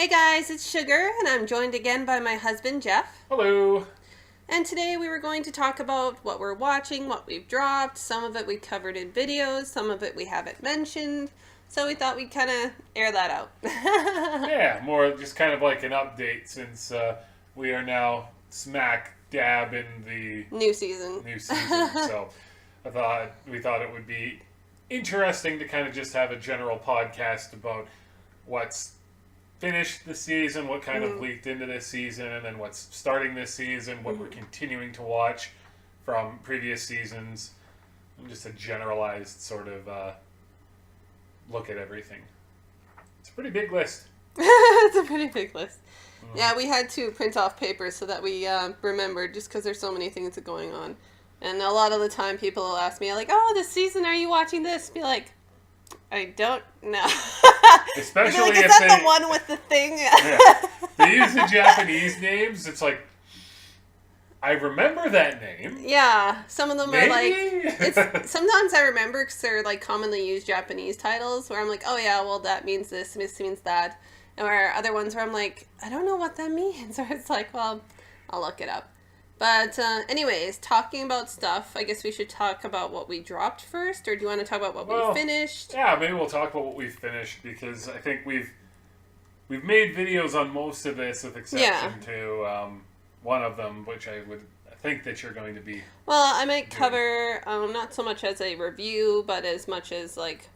Hey guys, it's Sugar, and I'm joined again by my husband, Jeff. Hello. And today we were going to talk about what we're watching, what we've dropped. Some of it we covered in videos, some of it we haven't mentioned. So we thought we'd kind of air that out. Yeah, more just kind of like an update since we are now smack dab in the New season. So we thought it would be interesting to kind of just have a general podcast about what's finished the season, what kind of leaked into this season, and then what's starting this season, what we're continuing to watch from previous seasons, and just a generalized sort of look at everything. It's a pretty big list. It's a pretty big list. Yeah, we had to print off papers so that we remembered, just because there's so many things going on. And a lot of the time people will ask me, like, oh, this season, are you watching this? Be like, I don't know. Especially like, is if that the one with the thing? Yeah. They use the Japanese names. It's like, I remember that name. Yeah, some of them Maybe? are like, sometimes I remember because they're like commonly used Japanese titles where I'm like, oh yeah, well that means this means that. And where other ones where I'm like, I don't know what that means. Or it's like, well, I'll look it up. But anyways, talking about stuff, I guess we should talk about what we dropped first, or do you want to talk about what we finished? Yeah, maybe we'll talk about what we finished, because I think we've made videos on most of this, with exception to one of them, which I would think that you're going to be. Well, I might cover not so much as a review, but as much as like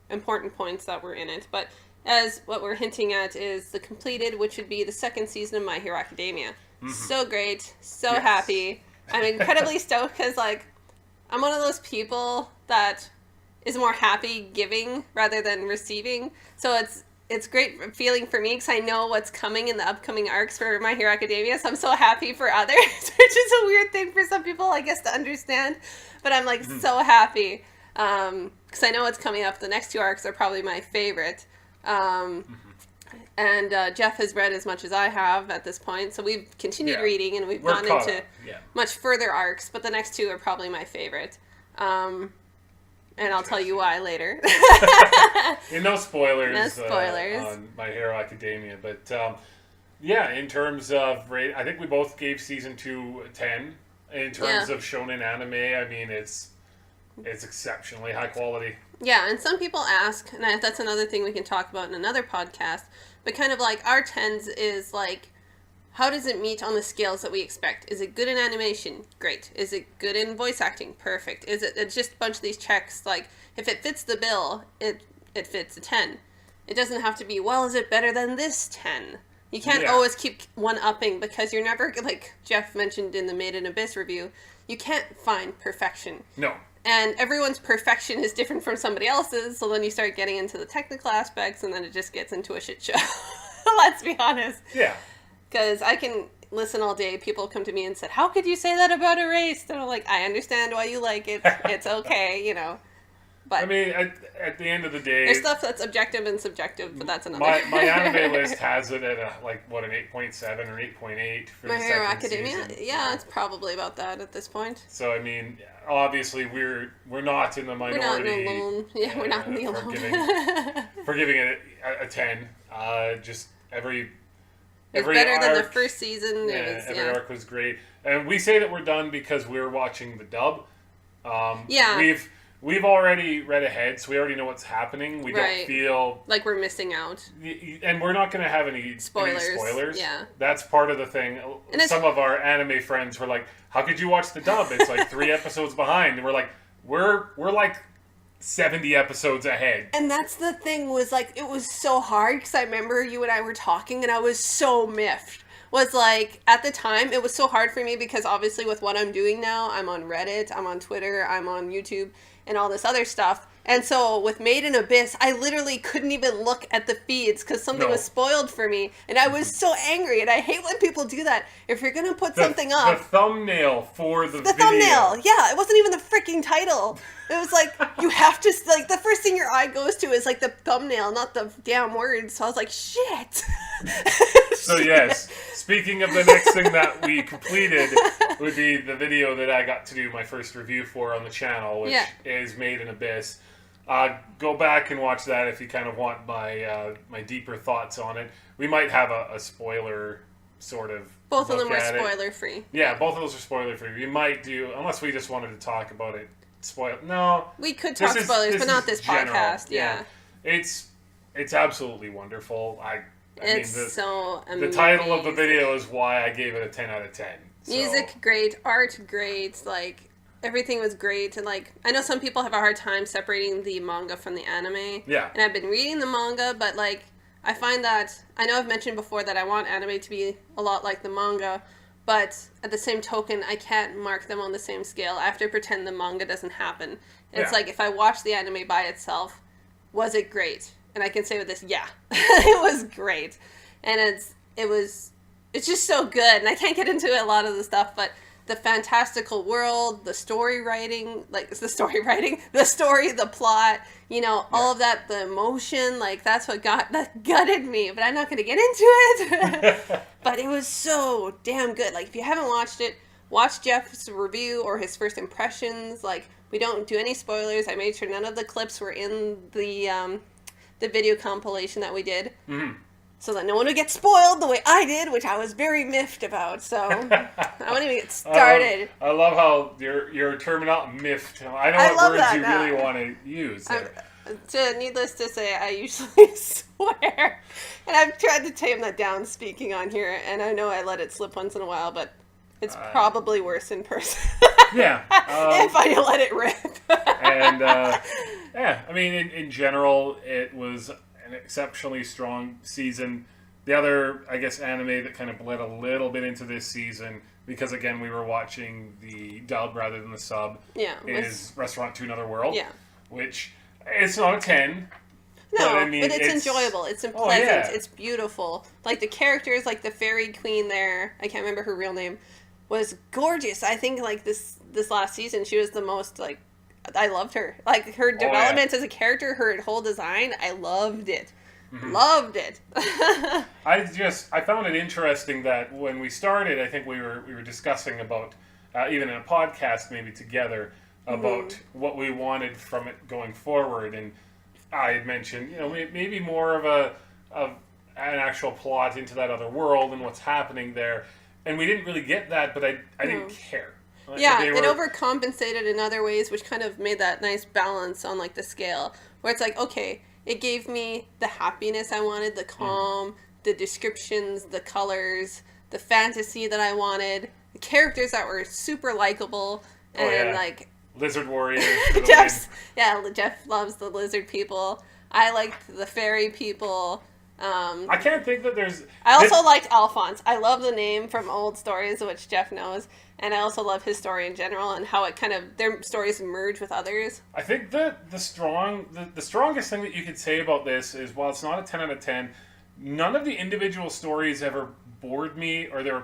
important points that were in it. But as what we're hinting at is the completed, which would be the second season of My Hero Academia. Mm-hmm. So great, so happy. I'm incredibly stoked because like I'm one of those people that is more happy giving rather than receiving. So it's great feeling for me because I know what's coming in the upcoming arcs for My Hero Academia. So I'm so happy for others, which is a weird thing for some people, I guess, to understand. But I'm like so happy because I know what's coming up. The next two arcs are probably my favorite. And Jeff has read as much as I have at this point, so we've continued reading and we've gone into much further arcs. But the next two are probably my favorite. And I'll tell you why later. No spoilers. No spoilers. On My Hero Academia. But, in terms of rate, I think we both gave Season 2 a 10. In terms of shonen anime, I mean, it's exceptionally high quality. Yeah, and some people ask, and that's another thing we can talk about in another podcast, but kind of like our 10s is like, how does it meet on the scales that we expect? Is it good in animation? Great. Is it good in voice acting? Perfect. It's just a bunch of these checks, like, if it fits the bill, it fits a 10. It doesn't have to be, well, is it better than this 10? You can't always keep one-upping because you're never, like Jeff mentioned in the Made in Abyss review, you can't find perfection. No. And everyone's perfection is different from somebody else's, so then you start getting into the technical aspects, and then it just gets into a shit show. Let's be honest. Yeah. Because I can listen all day. People come to me and said, how could you say that about Erased? And I'm like, I understand why you like it. It's okay, you know. But I mean, at the end of the day, there's stuff that's objective and subjective, but that's another. My anime list has it at an 8.7 or 8.8 for My the Hero second Academia? season. Yeah, it's probably about that at this point. So I mean, obviously we're not in the minority. We're not alone. Yeah, we're not in the alone. For giving it a 10. Just every better arc, than the first season. Every arc was great, and we say that we're done because we're watching the dub. We've already read ahead, so we already know what's happening. We don't feel like we're missing out. And we're not going to have any spoilers. Yeah. That's part of the thing. And some of our anime friends were like, how could you watch the dub? It's like 3 episodes behind. And we're like, we're like 70 episodes ahead. And that's the thing, was like, it was so hard, because I remember you and I were talking, and I was so miffed. Was like, at the time, it was so hard for me, because obviously with what I'm doing now, I'm on Reddit, I'm on Twitter, I'm on YouTube, and all this other stuff. And so with Made in Abyss, I literally couldn't even look at the feeds because something was spoiled for me. And I was so angry. And I hate when people do that. If you're going to put something up. The thumbnail for the video. Thumbnail. Yeah, it wasn't even the freaking title. It was like, you have to, like, the first thing your eye goes to is like the thumbnail, not the damn words. So I was like, shit. So yes, speaking of the next thing that we completed would be the video that I got to do my first review for on the channel, which is Made in Abyss. Go back and watch that if you kind of want my deeper thoughts on it. We might have a spoiler sort of. Both of them look were at it. spoiler free. Yeah, both of those are spoiler free. We might do, unless we just wanted to talk about it. No, we could talk spoilers, but not this general. podcast. Yeah. It's absolutely wonderful. It's so amazing. The title of the video is why I gave it a 10 out of 10. So. Music great, art great, like everything was great, and like I know some people have a hard time separating the manga from the anime. Yeah. And I've been reading the manga, but like I find that I know I've mentioned before that I want anime to be a lot like the manga, but at the same token, I can't mark them on the same scale. I have to pretend the manga doesn't happen. It's like if I watch the anime by itself, was it great? And I can say with this, yeah, it was great, and it's just so good. And I can't get into a lot of the stuff, but the fantastical world, the story writing, the story, the plot, all of that, the emotion, like that's what that gutted me. But I'm not going to get into it. But it was so damn good. Like if you haven't watched it, watch Jeff's review or his first impressions. Like we don't do any spoilers. I made sure none of the clips were in the video compilation that we did. Mm-hmm. So that no one would get spoiled the way I did, which I was very miffed about. So I won't even get started. I love how your terminology miffed. I know what words you really want to use. Needless to say, I usually swear. And I've tried to tame that down speaking on here, and I know I let it slip once in a while, but it's probably worse in person. Yeah. If I let it rip. And, I mean, in general, it was an exceptionally strong season. The other, I guess, anime that kind of bled a little bit into this season, because again we were watching the dub rather than the sub, is Restaurant to Another World. Yeah. Which it's not a 10. No, but, I mean, but it's enjoyable. It's pleasant. Oh, yeah. It's beautiful. Like the characters, like the fairy queen there, I can't remember her real name, was gorgeous. I think like this last season she was the most like I loved her. Like, her development as a character, her whole design, I loved it. Mm-hmm. Loved it. I found it interesting that when we started, I think we were discussing about, even in a podcast maybe together, about what we wanted from it going forward. And I had mentioned, maybe more of an actual plot into that other world and what's happening there. And we didn't really get that, but I didn't care. Yeah, it overcompensated in other ways, which kind of made that nice balance on like the scale, where it's like, okay, it gave me the happiness I wanted, the calm, the descriptions, the colors, the fantasy that I wanted, the characters that were super likable, and like lizard warrior. Jeff loves the lizard people. I liked the fairy people. I can't think that there's... I also liked Alphonse. I love the name from old stories, which Jeff knows. And I also love his story in general and how it kind of... Their stories merge with others. I think the strongest thing that you could say about this is, while it's not a 10 out of 10, none of the individual stories ever bored me, or there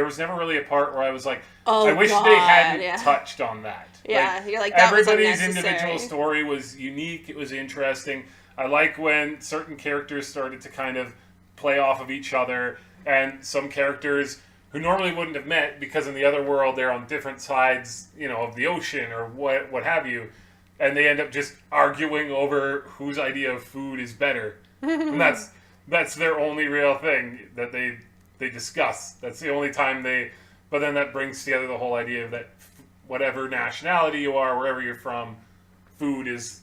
was never really a part where I was like, I wish they hadn't touched on that. Yeah, like, you're like, that was everybody's unnecessary. Individual story was unique. It was interesting. I like when certain characters started to kind of play off of each other, and some characters who normally wouldn't have met because in the other world they're on different sides, of the ocean or what have you, and they end up just arguing over whose idea of food is better. And that's their only real thing that they discuss. That's the only time but then that brings together the whole idea that whatever nationality you are, wherever you're from, food is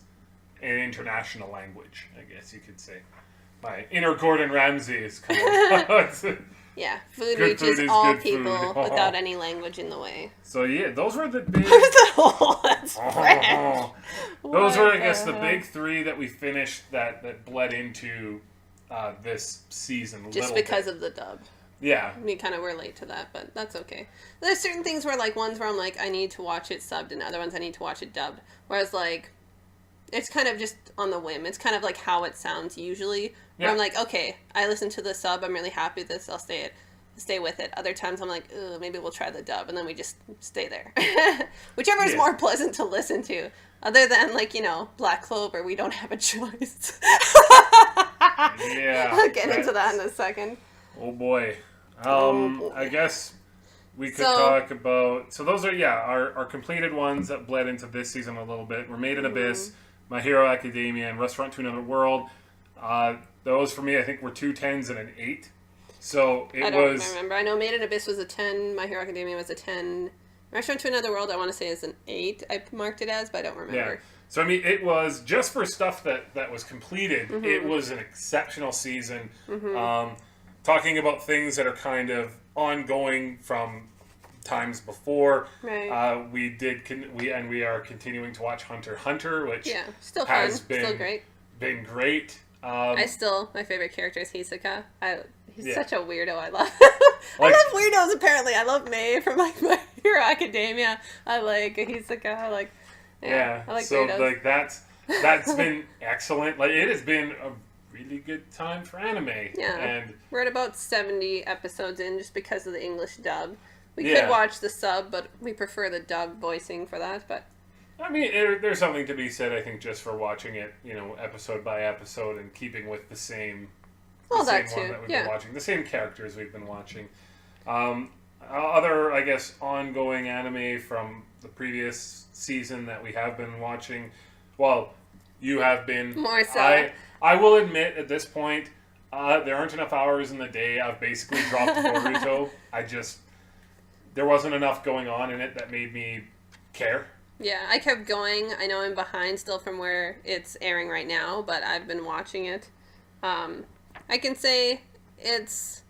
an international language, I guess you could say. My inner Gordon Ramsay is coming out. Yeah, food reaches all people without any language in the way. So yeah, those were the big... Those were, I guess, the big three that we finished that bled into this season. Just because of the dub. Yeah. We kind of were late to that, but that's okay. There's certain things where, like, ones where I'm like, I need to watch it subbed, and other ones I need to watch it dubbed. Whereas, like... It's kind of just on the whim. It's kind of like how it sounds usually. Where I'm like, okay, I listen to the sub. I'm really happy with this. I'll stay with it. Other times I'm like, maybe we'll try the dub, and then we just stay there. Whichever is more pleasant to listen to. Other than like Black Clover, we don't have a choice. Yeah, I'll get into that in a second. Oh boy. I guess we could talk about... So those are, our completed ones that bled into this season a little bit. We're Made in Abyss, My Hero Academia, and Restaurant to Another World. Those for me, I think, were 2 10s and an 8. So I don't remember. I know Made in Abyss was a 10. My Hero Academia was a 10. Restaurant to Another World, I want to say is an 8. I marked it as, but I don't remember. Yeah. So, I mean, it was, just for stuff that was completed, it was an exceptional season. Talking about things that are kind of ongoing from times before. Right. We are continuing to watch Hunter x Hunter, which still has fun. Still great. Been great. My favorite character is Hisoka. He's such a weirdo. I love I Like, love weirdos, apparently. I love May from, like, My Hero Academia. I like Hisoka. I like so weirdos. like that's been excellent. Like, it has been a really good time for anime. Yeah. And we're at about 70 episodes in just because of the English dub. We Yeah. could watch the sub, but we prefer the dub voicing for that. But I mean, there's something to be said, I think, just for watching it, episode by episode and keeping with the same that one too. that we've been watching, the same characters we've been watching. Other, I guess, ongoing anime from the previous season that we have been watching. Well, you have been. More so. I will admit, at this point, there aren't enough hours in the day. I've basically dropped Boruto. There wasn't enough going on in it that made me care. Yeah, I kept going. I know I'm behind still from where it's airing right now, but I've been watching it. I can say it's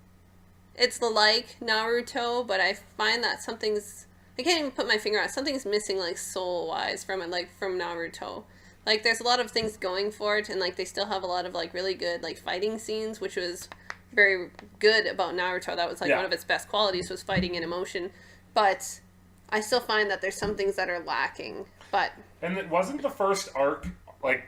like Naruto, but I find that I can't even put my finger on it. Something's missing, like, soul-wise from it, like, from Naruto. Like, there's a lot of things going for it, and, like, they still have a lot of, like, really good, like, fighting scenes, which was very good about Naruto. That was, like, one of its best qualities was fighting and emotion. But I still find that there's some things that are lacking. And it wasn't the first arc, like,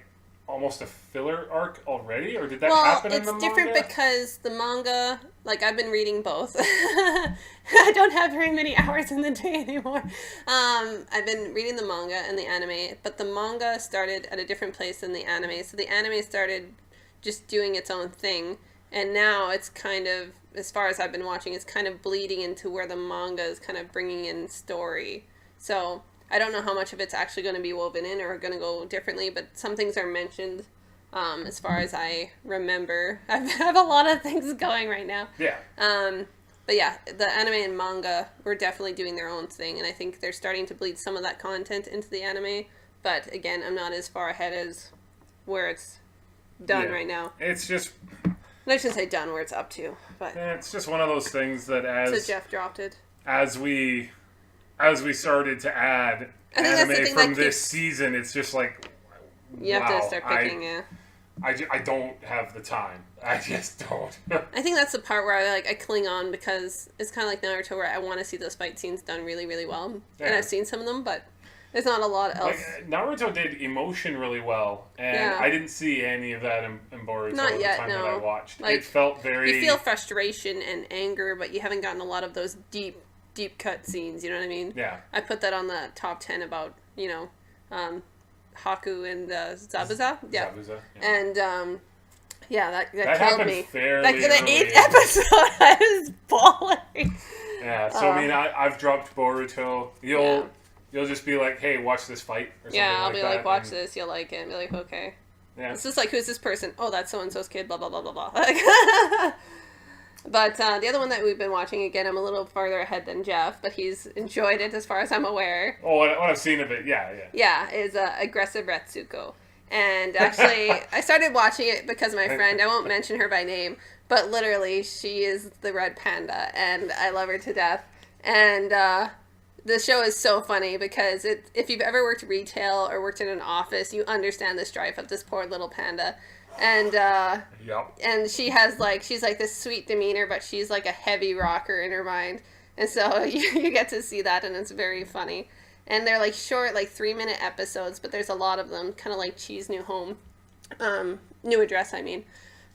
almost a filler arc already? Or did that happen in the manga? Well, it's different because the manga, like, I've been reading both. I don't have very many hours in the day anymore. I've been reading the manga and the anime, but the manga started at a different place than the anime. So the anime started just doing its own thing. And now it's kind of, as far as I've been watching, it's kind of bleeding into where the manga is kind of bringing in story. So I don't know how much of it's actually going to be woven in or going to go differently, but some things are mentioned as far as I remember. I have a lot of things going right now. Yeah. But yeah, the anime and manga were definitely doing their own thing, and I think they're starting to bleed some of that content into the anime. But again, I'm not as far ahead as where it's done right now. It's just... I shouldn't say done where it's up to, but... It's just one of those things that So Jeff dropped it. As we started to add anime from this season, it's just like, you have to start picking, I don't have the time. I just don't. I think that's the part where I cling on because it's kind of like Naruto where I want to see those fight scenes done really, really well. Yeah. And I've seen some of them, but there's not a lot else. Like, Naruto did emotion really well, and I didn't see any of that in Boruto not yet, the time that I watched. Like, it felt very... You feel frustration and anger, but you haven't gotten a lot of those deep cut scenes, you know what I mean? Yeah. I put that on the top 10 about, Haku and Zabuza. Yeah. Zabuza, yeah. And, that killed me. Fairly the 8th episode, I was bawling. Yeah, so I mean, I've dropped Boruto. You'll just be like, hey, watch this fight, or something I'll be like, watch and... this, you'll like it, and be like, okay. Yeah. It's just like, who's this person? Oh, that's so-and-so's kid, blah, blah, blah, blah, blah. But the other one that we've been watching, again, I'm a little farther ahead than Jeff, but he's enjoyed it as far as I'm aware. Oh, what I've seen of it, yeah. Yeah, is Aggressive Retsuko. And actually, I started watching it because my friend, I won't mention her by name, but literally, she is the red panda, and I love her to death. And the show is so funny because if you've ever worked retail or worked in an office, you understand the strife of this poor little panda. And and she has she's like this sweet demeanor, but she's like a heavy rocker in her mind. And so you get to see that, and it's very funny. And they're like short, 3-minute episodes, but there's a lot of them, kind of like Cheese New Home, New Address, I mean,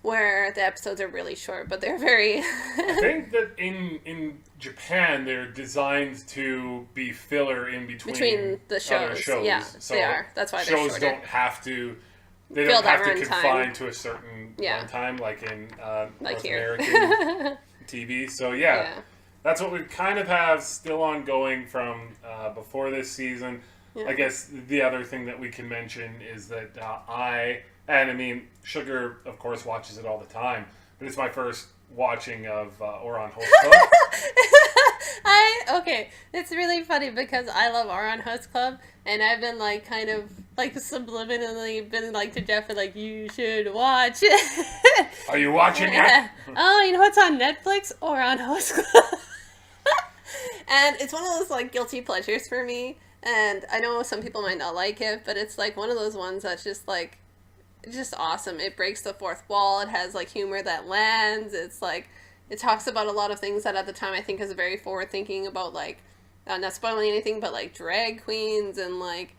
where the episodes are really short, but they're very... I think that in Japan, they're designed to be filler in between the shows. Other shows. Yeah, so they are. That's why they're shorter. Shows don't have to... They don't have to confine to a certain runtime, like in North American TV. So that's what we kind of have still ongoing from before this season. I guess the other thing that we can mention is that Sugar, of course, watches it all the time, but it's my first watching of Ouran Host Club. Okay, it's really funny because I love Ouran Host Club, and I've been like kind of like subliminally been like to Jeff and like, you should watch it. Are you watching it? Oh, you know what's on Netflix? Ouran Host Club. And it's one of those like guilty pleasures for me, and I know some people might not like it, but it's like one of those ones that's just like just awesome. It breaks the fourth wall. It has like humor that lands. It's like it talks about a lot of things that at the time I think is very forward thinking about, like not spoiling anything, but like drag queens and like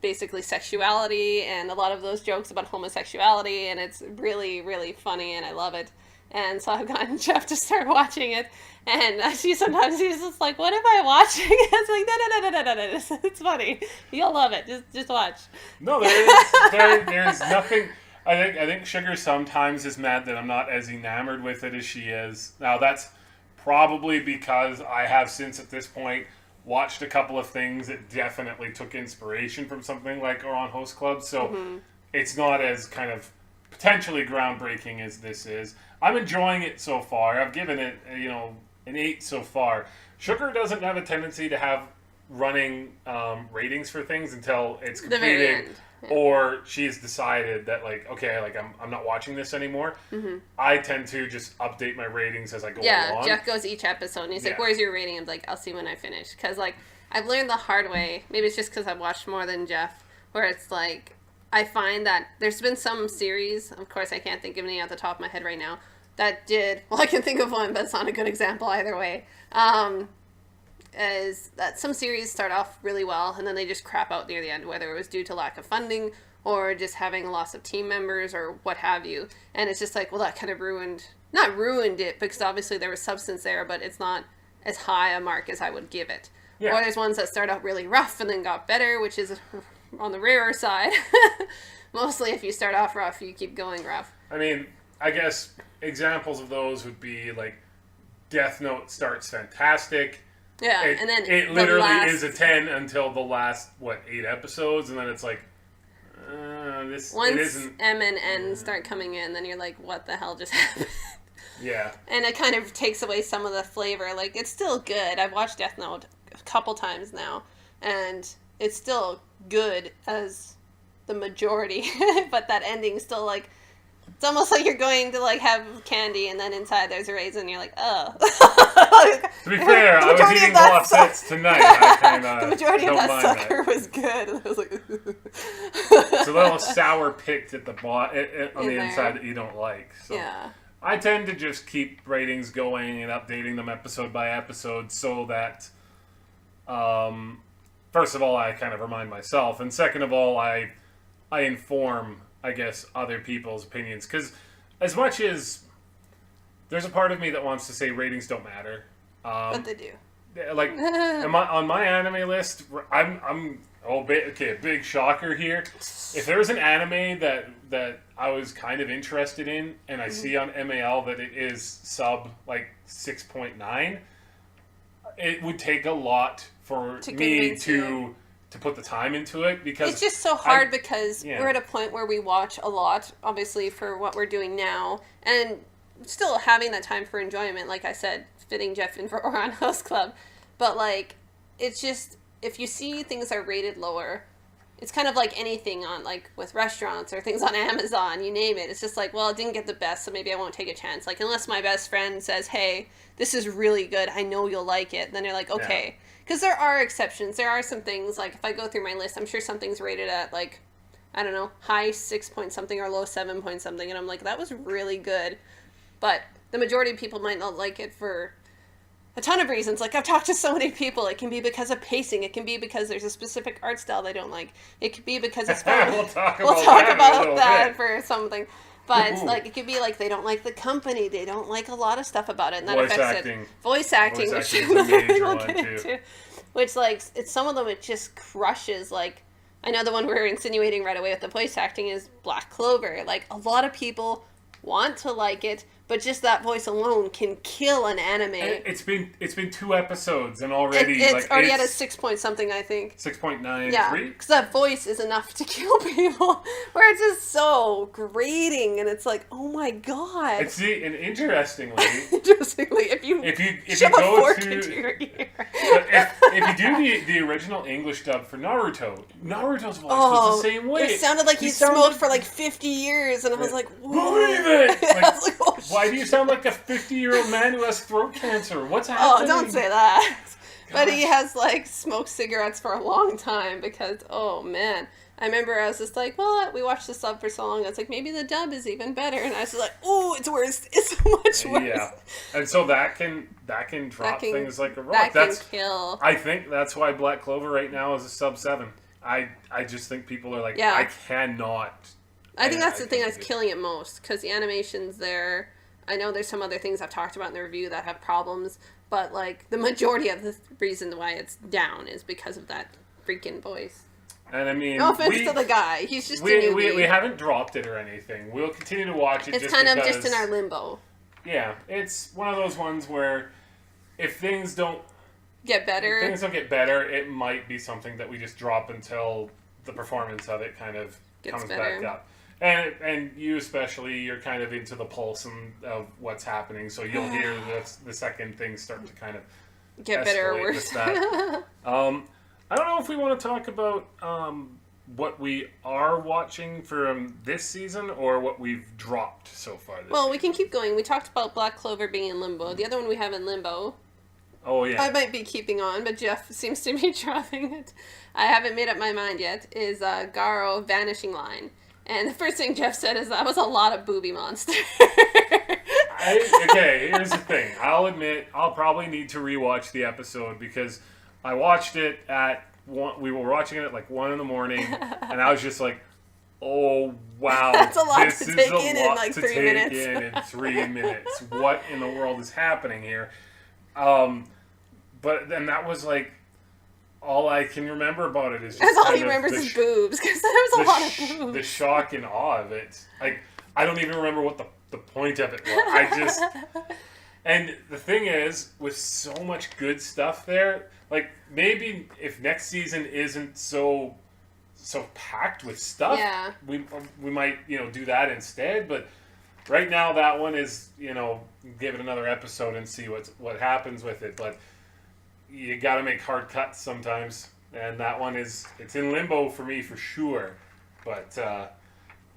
basically sexuality and a lot of those jokes about homosexuality, and it's really, really funny and I love it. And so I've gotten Jeff to start watching it, and he's just like, what am I watching? It's like, no, it's funny. You'll love it. Just watch. No, there's nothing. I think Sugar sometimes is mad that I'm not as enamored with it as she is. Now, that's probably because I have since at this point watched a couple of things that definitely took inspiration from something like Ouran Host Club, so it's not as kind of potentially groundbreaking as this is. I'm enjoying it so far. I've given it, an 8 so far. Sugar doesn't have a tendency to have running ratings for things until it's completed, or she's decided that I'm not watching this anymore. I tend to just update my ratings as I go along. Yeah, Jeff goes each episode and he's like, where's your rating? I'm like, I'll see when I finish. Because I've learned the hard way, maybe it's just because I've watched more than Jeff, where it's like, I find that there's been some series, of course I can't think of any off the top of my head right now, that did, well I can think of one, but it's not a good example either way, is that some series start off really well and then they just crap out near the end, whether it was due to lack of funding or just having a loss of team members or what have you. And it's just like, well, that kind of not ruined it, because obviously there was substance there, but it's not as high a mark as I would give it. Yeah. Or there's ones that start out really rough and then got better, which is on the rarer side. Mostly if you start off rough, you keep going rough. I mean, I guess examples of those would be like Death Note starts fantastic. Yeah, and then it literally is a 10 until the last 8 episodes, and then it's like once it isn't. M and N start coming in, then you're like, what the hell just happened? Yeah, and it kind of takes away some of the flavor. Like, it's still good. I've watched Death Note a couple times now, and it's still good as the majority, but that ending's still like, it's almost like you're going to like have candy and then inside there's a raisin and you're like, oh. To be fair, I was eating Glossets tonight. The majority of that sucker was good. And I was like, it's a little sour picked at the on the inside that you don't like. So. Yeah. I tend to just keep ratings going and updating them episode by episode so that first of all, I kind of remind myself, and second of all, I inform, I guess, other people's opinions. Because as much as there's a part of me that wants to say ratings don't matter, but they do. Like on my anime list, a big shocker here. If there's an anime that I was kind of interested in, and I see on MAL that it is sub 6.9, it would take a lot for me to put the time into it, because it's just so hard because we're at a point where we watch a lot, obviously, for what we're doing now, and still having that time for enjoyment, like I said, fitting Jeff in for Ouran Host Club. But it's just, if you see things are rated lower, it's kind of like anything on with restaurants or things on Amazon, you name it. It's just like, well, it didn't get the best, so maybe I won't take a chance. Unless my best friend says, hey, this is really good, I know you'll like it, then you're like, okay. Yeah. Because there are exceptions. There are some things, if I go through my list, I'm sure something's rated at, I don't know, high 6 point something or low 7 point something, and I'm like, that was really good. But the majority of people might not like it for a ton of reasons. I've talked to so many people. It can be because of pacing. It can be because there's a specific art style they don't like. It could be because it's fun. We'll talk about that for something. But it could be they don't like the company. They don't like a lot of stuff about it, and that affects it. Voice acting, which is another thing we'll get into. Which it's some of them it just crushes. I know the one we're insinuating right away with the voice acting is Black Clover. A lot of people want to like it, but just that voice alone can kill an anime. And it's been 2 episodes and already It's already at a 6 point something, I think. 6.93. Yeah, because that voice is enough to kill people. Where it's just so grating, and it's like, oh my god. And see, and interestingly, if you shove a go fork to into your ear. if you do the original English dub for Naruto's voice was the same way. It sounded like he smoked for like 50 years, and I was like, whoa. Believe it! Like, I was like, oh, why do you sound like a 50-year-old man who has throat cancer? What's happening? Oh, don't say that. But he has, like, smoked cigarettes for a long time because, oh, man. I remember I was just like, well, we watched the sub for so long. I was like, maybe the dub is even better. And I was just like, oh, it's worse. It's so much worse. Yeah. And so that can drop things like a rock. That can kill. I think that's why Black Clover right now is a sub 7. I just think people are like, Yeah. I cannot. I think that's the thing that's killing it most, because the animation's there. I know there's some other things I've talked about in the review that have problems, but, like, the majority of the reason why it's down is because of that freaking voice. And I mean, no offense to the guy. He's just a newbie. We haven't dropped it or anything. We'll continue to watch it. It's kind of just in our limbo. Yeah, it's one of those ones where if things don't get better, it might be something that we just drop until the performance of it kind of comes back up. And you especially, you're kind of into the pulse of what's happening, so you'll hear the second things start to kind of get better or worse. I don't know if we want to talk about what we are watching from this season or what we've dropped so far this season. We can keep going. We talked about Black Clover being in limbo. The other one we have in limbo. Oh, yeah. I might be keeping on, but Jeff seems to be dropping it. I haven't made up my mind yet, is Garo Vanishing Line. And the first thing Jeff said is that was a lot of booby monster. Okay, here's the thing. I'll admit, I'll probably need to rewatch the episode because I watched it at 1. We were watching it at like 1 in the morning, and I was just like, "Oh wow, that's a lot this to is take a in lot like to 3 take minutes." in 3 minutes. What in the world is happening here?" But then that was like all I can remember about it is just that's all he remembers is boobs, because there was a lot of boobs. The shock and awe of it. Like, I don't even remember what the point of it was. And the thing is, with so much good stuff there, like, maybe if next season isn't so packed with stuff, yeah, we might, do that instead. But right now, that one is, give it another episode and see what happens with it. But you got to make hard cuts sometimes, and that one it's in limbo for me for sure. But so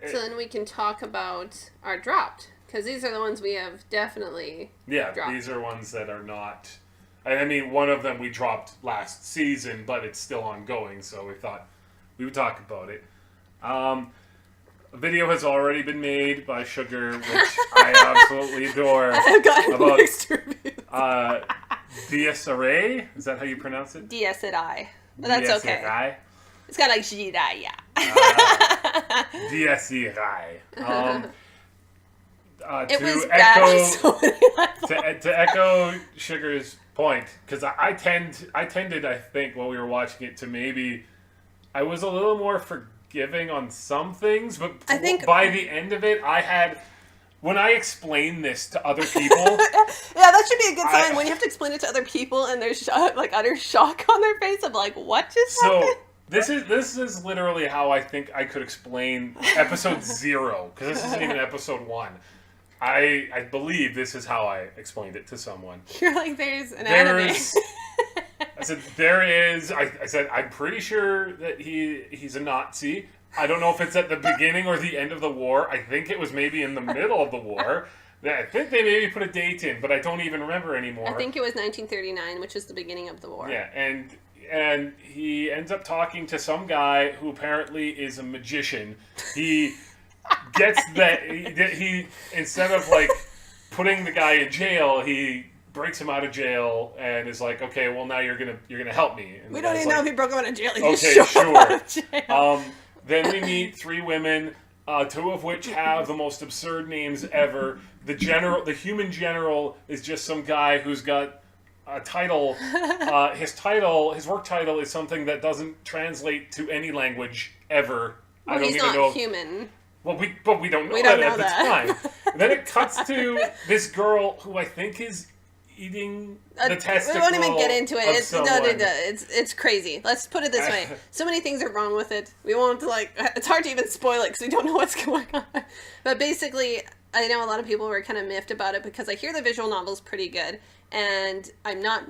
then we can talk about our dropped, because these are the ones we have definitely dropped. These are ones that are not. I mean, one of them we dropped last season, but it's still ongoing, so we thought we would talk about it. A video has already been made by Sugar, which I absolutely adore. I've gotten mixed reviews. Dies Irae? Is that how you pronounce it? Dies Irae. But that's okay. Irae? It's kind of like Jiraiya. Dies Irae. It was bad. To echo Sugar's point, because I tended, I think, while we were watching it, to maybe I was a little more forgiving on some things, but I think by the end of it, I had. When I explain this to other people... yeah, that should be a good sign. When you have to explain it to other people and there's utter shock on their face of like, what just happened? This is literally how I think I could explain episode 0, because this isn't even episode 1. I believe this is how I explained it to someone. You're like, there's an anime. I said, there is... I said, I'm pretty sure that he's a Nazi. I don't know if it's at the beginning or the end of the war. I think it was maybe in the middle of the war. I think they maybe put a date in, but I don't even remember anymore. I think it was 1939, which is the beginning of the war. Yeah, and he ends up talking to some guy who apparently is a magician. He gets that he instead of like putting the guy in jail, he breaks him out of jail and is like, okay, well now you're gonna help me. And we don't even know if he broke him out of jail. He okay, just sure. out of jail. Then we meet 3 women, 2 of which have the most absurd names ever. The human general is just some guy who's got a title. His work title is something that doesn't translate to any language ever. Well, I don't he's even not know. Human. Well, we don't know that at the time. Then it cuts to this girl who I think is eating the testicle. We won't even get into it. It's It's crazy. Let's put it this way. So many things are wrong with it. We won't it's hard to even spoil it because we don't know what's going on. But basically, I know a lot of people were kind of miffed about it because I hear the visual novel's pretty good. And I'm not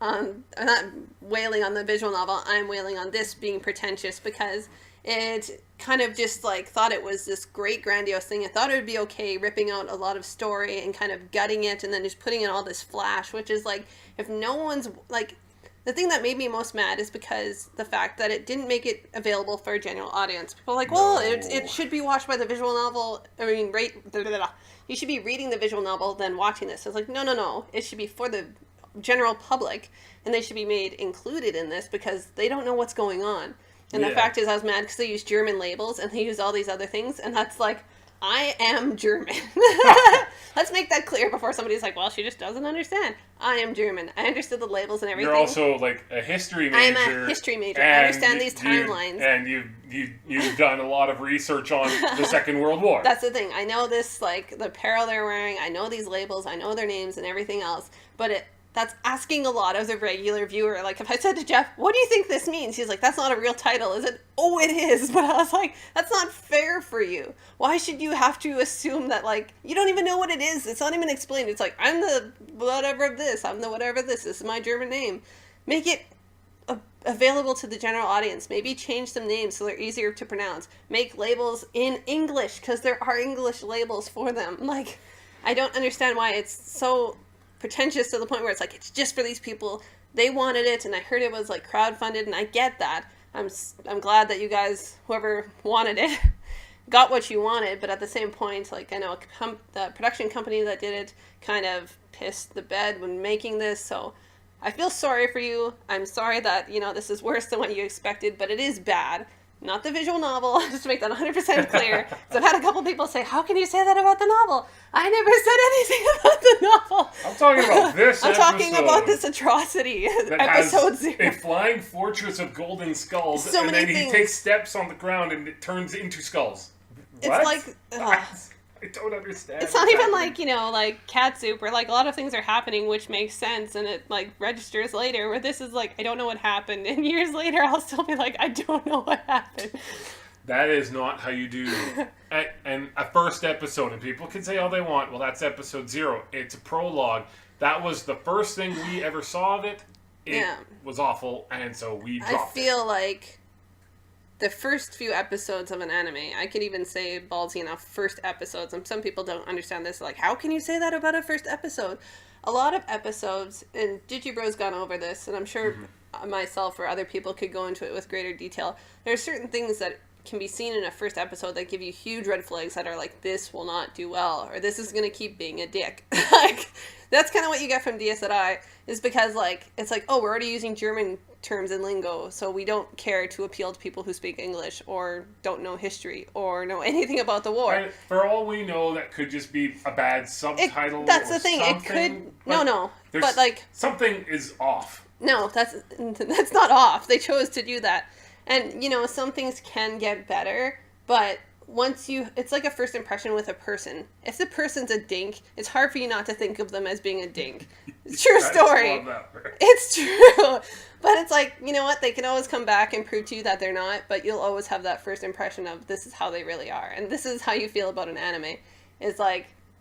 I'm not wailing on the visual novel. I'm wailing on this being pretentious because it kind of just thought it was this great grandiose thing. I thought it would be okay ripping out a lot of story and kind of gutting it and then just putting in all this flash, which is if no one's the thing that made me most mad is because the fact that it didn't make it available for a general audience. People are well, it should be watched by the visual novel. I mean, you should be reading the visual novel then watching this. It's no. It should be for the general public, and they should be made included in this because they don't know what's going on. And the fact is, I was mad because they use German labels and they use all these other things, and that's I am German. Let's make that clear before somebody's well, she just doesn't understand. I am German. I understood the labels and everything. You're also a history major. I'm a history major. I understand these timelines. And you've done a lot of research on the Second World War. That's the thing. I know this, the apparel they're wearing. I know these labels. I know their names and everything else. But that's asking a lot of the regular viewer. If I said to Jeff, what do you think this means? He's that's not a real title, is it? Oh, it is. But I was that's not fair for you. Why should you have to assume that, you don't even know what it is? It's not even explained. It's I'm the whatever of this. I'm the whatever of this. This is my German name. Make it available to the general audience. Maybe change some names so they're easier to pronounce. Make labels in English because there are English labels for them. I don't understand why it's so pretentious to the point where it's just for these people. They wanted it, and I heard it was crowdfunded, and I get that. I'm glad that you guys, whoever wanted it, got what you wanted. But at the same point, I know the production company that did it kind of pissed the bed when making this. So I feel sorry for you. I'm sorry that this is worse than what you expected, but it is bad. Not the visual novel, just to make that 100% clear. Because I've had a couple people say, how can you say that about the novel? I never said anything about the novel. I'm talking about this I'm talking about this atrocity. Episode 0. A flying fortress of golden skulls, so and many then things. He takes steps on the ground and it turns into skulls. What? It's I don't understand. It's not even cat soup or a lot of things are happening which makes sense and it registers later, where this is I don't know what happened, and years later I'll still be I don't know what happened. That is not how you do and a first episode, and people can say all they want, well, that's episode 0. It's a prologue. That was the first thing we ever saw of it. It was awful, and so we dropped it. I feel the first few episodes of an anime, I could even say ballsy enough, first episodes, and some people don't understand this, how can you say that about a first episode? A lot of episodes, and Digibro's gone over this, and I'm sure myself or other people could go into it with greater detail. There are certain things that can be seen in a first episode that give you huge red flags that are this will not do well, or this is going to keep being a dick. That's kind of what you get from DSI, is because it's oh, we're already using German terms and lingo, so we don't care to appeal to people who speak English or don't know history or know anything about the war. And for all we know, that could just be a bad subtitle. That's the thing. It could but something is off. No, that's not off. They chose to do that. And, some things can get better, but once it's like a first impression with a person. If the person's a dink, it's hard for you not to think of them as being a dink. True story. It's true. But it's you know what? They can always come back and prove to you that they're not, but you'll always have that first impression of this is how they really are. And this is how you feel about an anime. It's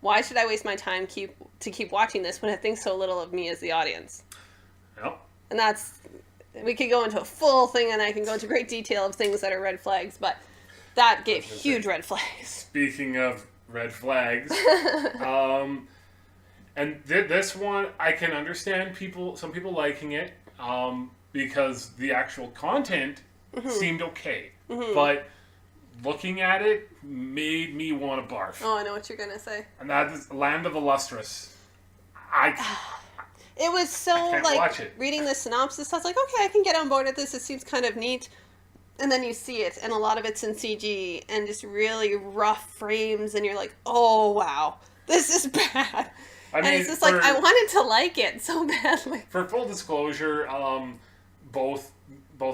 why should I waste my time to keep watching this when it thinks so little of me as the audience? Yep. And we could go into a full thing, and I can go into great detail of things that are red flags, but that gave huge red flags. Speaking of red flags, and this one, I can understand some people liking it, because the actual content seemed okay, but looking at it made me want to barf. Oh, I know what you're gonna say. And that is Land of the Lustrous. It was so, reading the synopsis, I was okay, I can get on board with this. It seems kind of neat. And then you see it, and a lot of it's in CG, and just really rough frames, and you're oh, wow, this is bad. And it's just I wanted to like it so badly. For full disclosure, both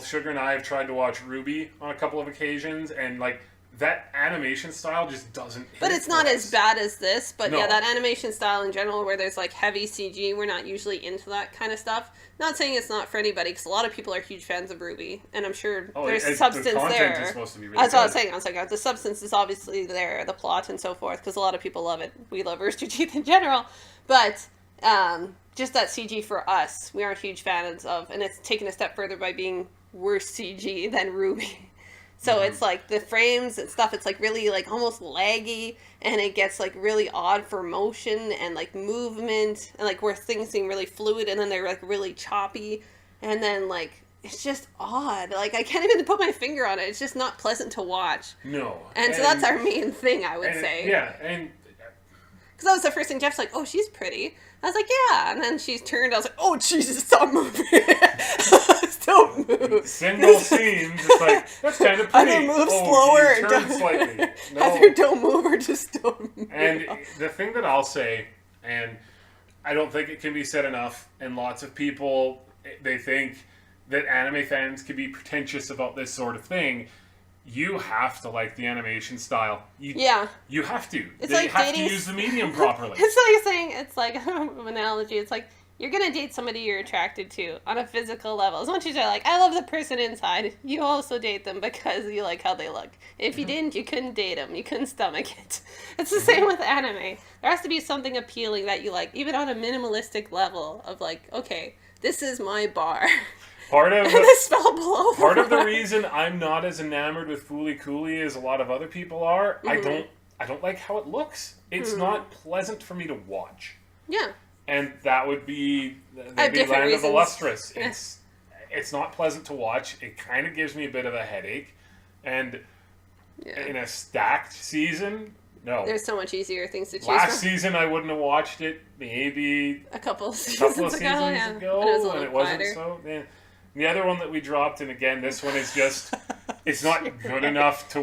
Sugar and I have tried to watch Ruby on a couple of occasions, and, that animation style just doesn't hit. But it's not as bad as this. But No. yeah, that animation style in general, where there's like heavy CG, we're not usually into that kind of stuff. Not saying it's not for anybody, because a lot of people are huge fans of RWBY, and I'm sure there's substance the content there. is supposed to be really That's what I was good. saying. I was like, the substance is obviously there, the plot and so forth, because a lot of people love it. We love Rooster Teeth in general, but just that CG for us, we aren't huge fans of, and it's taken a step further by being worse CG than RWBY. So it's like the frames and stuff, it's like really like almost laggy, and it gets like really odd for motion and like movement, and like where things seem really fluid and then they're like really choppy, and then like it's just odd. Like I can't even put my finger on it. It's just not pleasant to watch. No. And so that's our main thing, I would say. Yeah, and because that was the first thing. Jeff's like, "Oh, she's pretty." I was like, "Yeah," and then she's turned. I was like, "Oh, Jesus, stop moving! Don't move." single scenes, it's like that's kind of pretty. Either move slower you or turn don't. slightly. No. Either don't move or just don't move. And the thing that I'll say, and I don't think it can be said enough, and lots of people, they think that anime fans can be pretentious about this sort of thing. You have to like the animation style. Yeah. You have to. It's They like have dating- to use the medium properly. It's like saying, it's like an analogy. It's like you're gonna date somebody you're attracted to on a physical level. As much as you're like, I love the person inside, you also date them because you like how they look. If you didn't, you couldn't date them. You couldn't stomach it. It's the same with anime. There has to be something appealing that you like, even on a minimalistic level of like, okay, this is my bar. Part of And this fell below. Part of the reason I'm not as enamored with Fooly Cooly as a lot of other people are, I don't like how it looks. It's not pleasant for me to watch. Yeah. And that would be have the different Land reasons. of the Lustrous. Yeah. It's not pleasant to watch. It kind of gives me a bit of a headache. And in a stacked season, no. There's so much easier things to choose Last from. season I wouldn't have watched it. Maybe A couple of a seasons couple of ago, seasons yeah. ago, When it was a and little it wasn't quieter. so. Yeah. The other one that we dropped, and again, this one is just, it's not good enough to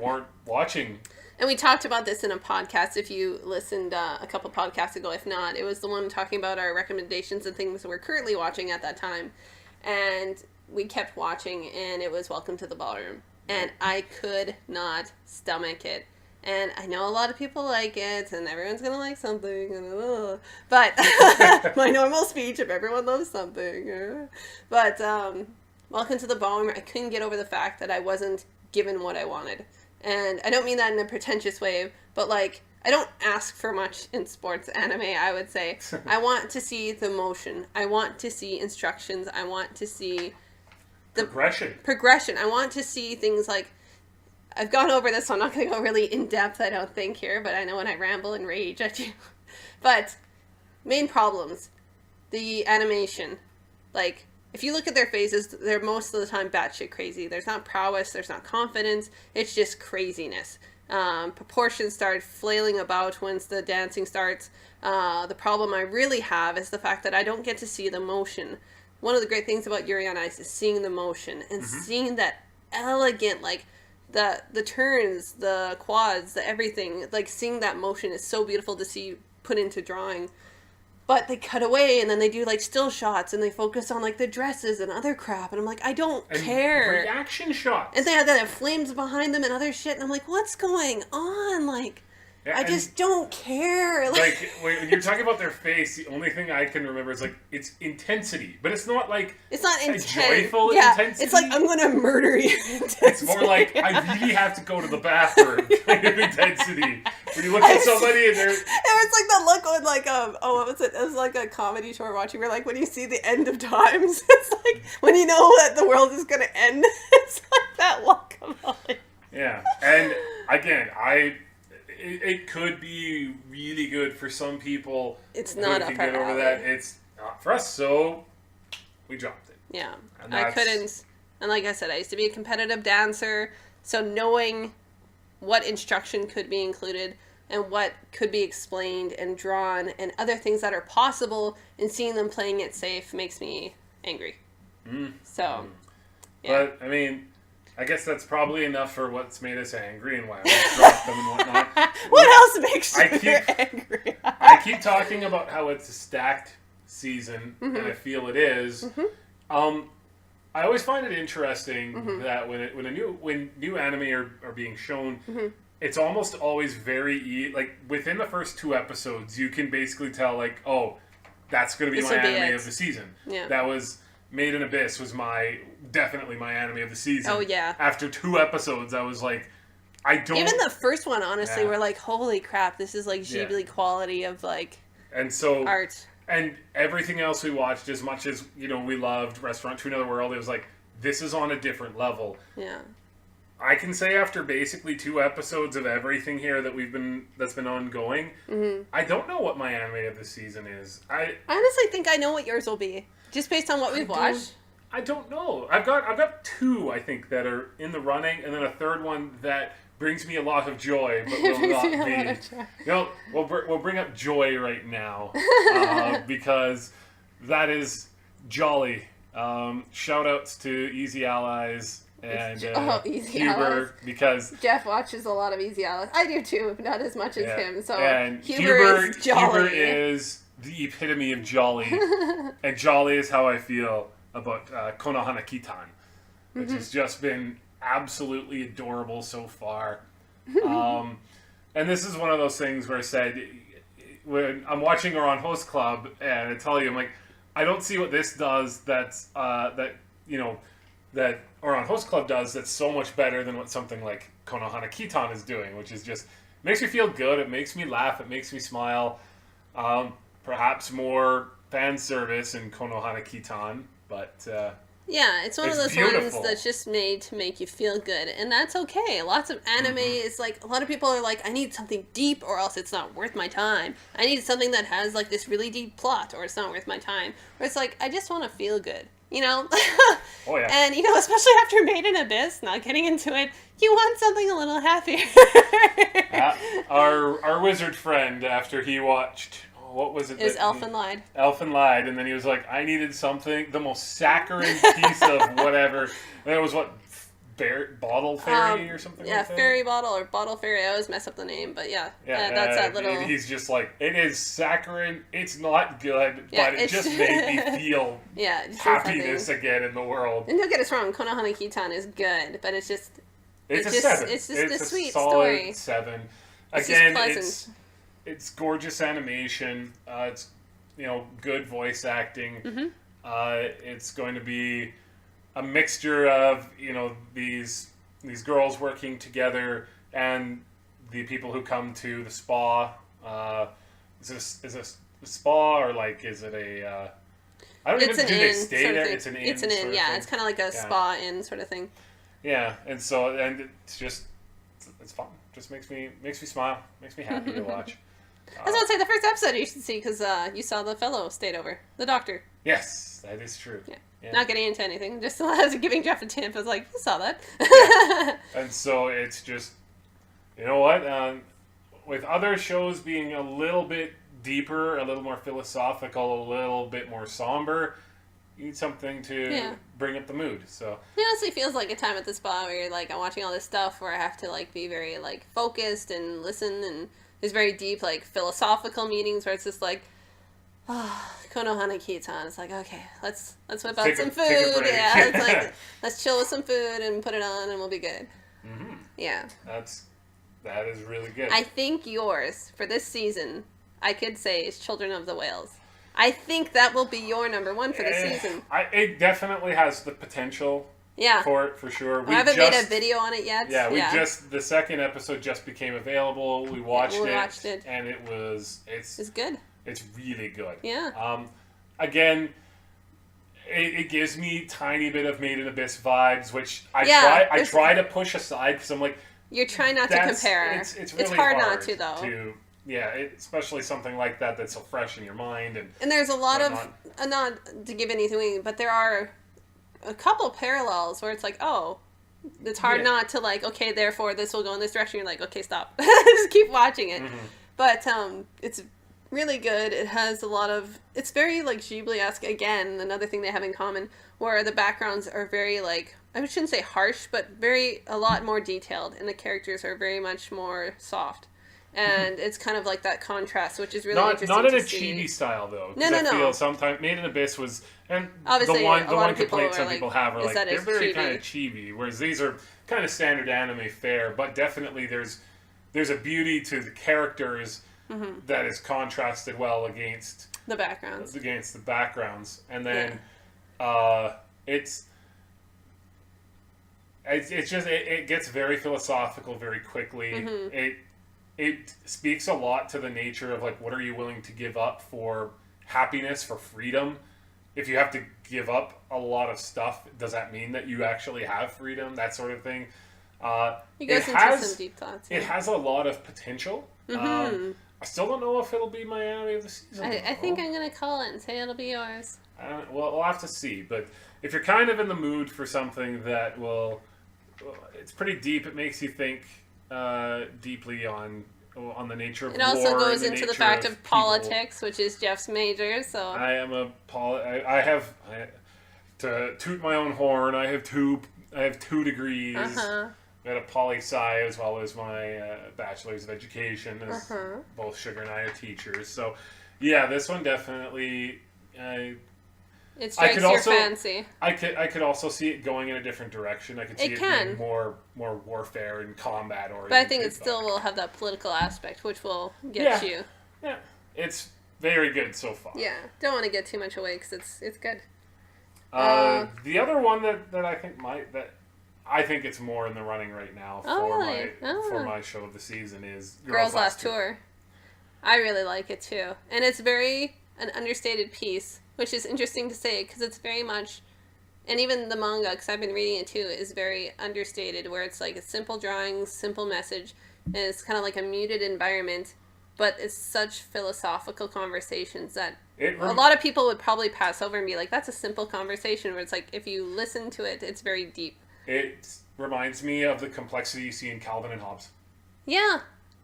warrant watching. And we talked about this in a podcast, if you listened a couple podcasts ago. If not, it was the one talking about our recommendations and things we're currently watching at that time. And we kept watching, and it was Welcome to the Ballroom. And I could not stomach it. And I know a lot of people like it, and everyone's going to like something. But my normal speech, if everyone loves something. But Welcome to the Ballroom, I couldn't get over the fact that I wasn't given what I wanted. And I don't mean that in a pretentious way, but like, I don't ask for much in sports anime, I would say. I want to see the motion. I want to see instructions. I want to see the progression. I want to see things like, I've gone over this, so I'm not going to go really in depth, I don't think, here, but I know when I ramble and rage, I do. But main problems, the animation. Like, if you look at their faces, they're most of the time batshit crazy. There's not prowess, there's not confidence, it's just craziness. Proportions start flailing about once the dancing starts. The problem I really have is the fact that I don't get to see the motion. One of the great things about Yuri on Ice is seeing the motion and seeing that elegant, like, the turns, the quads, the everything, like seeing that motion is so beautiful to see put into drawing. But they cut away and then they do like still shots and they focus on like the dresses and other crap. And I'm like, I don't care. Reaction shots. And they have flames behind them and other shit. And I'm like, what's going on? Like, Yeah, I just don't care. Like, when you're talking about their face, the only thing I can remember is, like, it's intensity. But it's not, like, it's not a intense. joyful yeah, intensity. it's like, I'm going to murder you. It's more like, I really have to go to the bathroom kind of intensity. When you look at somebody and they're... It was like the look on like, what was it? It was like a comedy show we're watching where like when you see the end of times, it's like when you know that the world is going to end, it's like that look of it. Yeah, and again, it could be really good for some people. It's who not can up our get over alley. that. It's not for us, so we dropped it. Yeah, And I that's- couldn't. And like I said, I used to be a competitive dancer, so knowing what instruction could be included and what could be explained and drawn and other things that are possible and seeing them playing it safe makes me angry. So, yeah. But, I mean, I guess that's probably enough for what's made us angry and why we dropped them and whatnot. What else makes you I keep- angry? I keep talking about how it's a stacked season, and I feel it is. I always find it interesting that when new anime are being shown, it's almost always like within the first 2 episodes, you can basically tell like, oh, that's going to be This my will be anime it. of the season. Yeah. That was Made in Abyss was definitely my anime of the season. Oh, yeah. After 2 episodes, I was like, I don't. Even the first one, honestly, Yeah. we're like, holy crap, this is like Ghibli quality of like and so art. And everything else we watched, as much as we loved Restaurant to Another World, it was like, this is on a different level. Yeah. I can say after basically 2 episodes of everything here that's been ongoing, I don't know what my anime of the season is. I honestly think I know what yours will be, just based on what we've watched. I don't know. I've got 2 I think that are in the running, and then a third one that brings me a lot of joy, but will not be. We'll bring up joy right now because that is Jolly. Shout outs to Easy Allies and Easy Huber Allies. Because Jeff watches a lot of Easy Allies. I do too, not as much as him. So and Huber is jolly. Huber is the epitome of jolly, and jolly is how I feel about Konohana Kitan, which has just been absolutely adorable so far. And this is one of those things where I said, when I'm watching her on Host Club, and I tell you, I'm like, I don't see what this does that or on Host Club does that's so much better than what something like Konohana Kitan is doing, which is just makes me feel good. It makes me laugh. It makes me smile. Perhaps more fan service in Konohana Kitan, but yeah, it's one of those beautiful. ones that's just made to make you feel good, and that's okay. Lots of anime is like, a lot of people are like, I need something deep or else it's not worth my time. I need something that has like this really deep plot or it's not worth my time. Or it's like, I just want to feel good, Oh yeah. And especially after Made in Abyss, not getting into it, you want something a little happier. Our wizard friend, after he watched, what was it? Is Elfen Lied. Elfen Lied, and then he was like, I needed something, the most saccharine piece of whatever. And it was what, Bottle Fairy or something like that? Yeah, Fairy Bottle or Bottle Fairy. I always mess up the name, but yeah that's that little... He's just like, it is saccharine, it's not good, but it just made me feel happiness again in the world. And don't get us wrong, Konohana Kitan is good, but it's just... It's a 7. It's just a sweet solid story. 7. It's Again, just pleasant. It's gorgeous animation. It's good voice acting. It's going to be a mixture of these girls working together and the people who come to the spa. Is this a spa or like is it a? I don't even do they stay there. It's an inn. It's an inn. Yeah, it's kind of like a spa inn sort of thing. Yeah, and it's fun. Just makes me smile. Makes me happy to watch. I was going to say, the first episode you should see, because you saw the fellow stayed over. The doctor. Yes, that is true. Yeah. Not getting into anything. Just as giving Jeff a tip. I was like, you saw that. And so it's just, you know what? With other shows being a little bit deeper, a little more philosophical, a little bit more somber, you need something to bring up the mood. So it honestly feels like a time at the spa where you're like, I'm watching all this stuff where I have to like be very like focused and listen, and there's very deep like philosophical meanings where it's just like, Konohana Kitan. It's like, okay, let's whip out some food. It's like, let's chill with some food and put it on and we'll be good. Mm-hmm. Yeah. That is really good. I think yours for this season, I could say, is Children of the Whales. I think that will be your number 1 for the season. It definitely has the potential. Yeah. For it, for sure. I haven't made a video on it yet. Yeah, the second episode just became available. We watched it. And it's good. It's really good. Yeah. Again, it gives me tiny bit of Made in Abyss vibes, which I try to push aside because I'm like, you're trying not to compare. It's really hard not to though. Especially something like that that's so fresh in your mind. And there's a lot of, not to give anything, but there are a couple parallels where it's like, oh, it's hard not to like, okay, therefore this will go in this direction. You're like, okay, stop. Just keep watching it. Mm-hmm. But it's really good. It has a lot of, it's very like Ghibli-esque. Again, another thing they have in common, where the backgrounds are very like, I shouldn't say harsh, but a lot more detailed, and the characters are very much more soft. and it's kind of like that contrast, which is really not interesting in a to see. chibi style though. No, no, I feel no. sometimes Made in Abyss was, and Obviously, the a one lot of people complaint were some like, people have are is like that they're it's very chibi? kind of chibi, whereas these are kind of standard anime fare, but definitely there's a beauty to the characters that is contrasted well against The backgrounds. And then it's just it gets very philosophical very quickly. It speaks a lot to the nature of like, what are you willing to give up for happiness, for freedom? If you have to give up a lot of stuff, does that mean that you actually have freedom? That sort of thing. He goes into some deep thoughts. It has a lot of potential. I still don't know if it'll be my anime of the season. I think I'm going to call it and say it'll be yours. Well, we'll have to see. But if you're kind of in the mood for something that it's pretty deep. It makes you think deeply on the nature of war. It also goes into the fact of people. politics, which is Jeff's major. So I am I have to toot my own horn. I have two degrees. I had a poli-sci as well as my bachelor's of education. As both Sugar and I are teachers. So yeah, this one definitely. It strikes your fancy. I could also see it going in a different direction. I could see it being more warfare and combat oriented. But I think it still will have that political aspect, which will get you. Yeah, it's very good so far. Yeah, don't want to get too much away because it's good. The other one that I think it's more in the running right now for my show of the season is Girls Last Tour. I really like it too, and it's very an understated piece, which is interesting to say because it's very much, and even the manga, because I've been reading it too, is very understated, where it's like a simple drawings, simple message, and it's kind of like a muted environment, but it's such philosophical conversations that a lot of people would probably pass over and be like, that's a simple conversation, where it's like, if you listen to it, it's very deep. It reminds me of the complexity you see in Calvin and Hobbes. Yeah,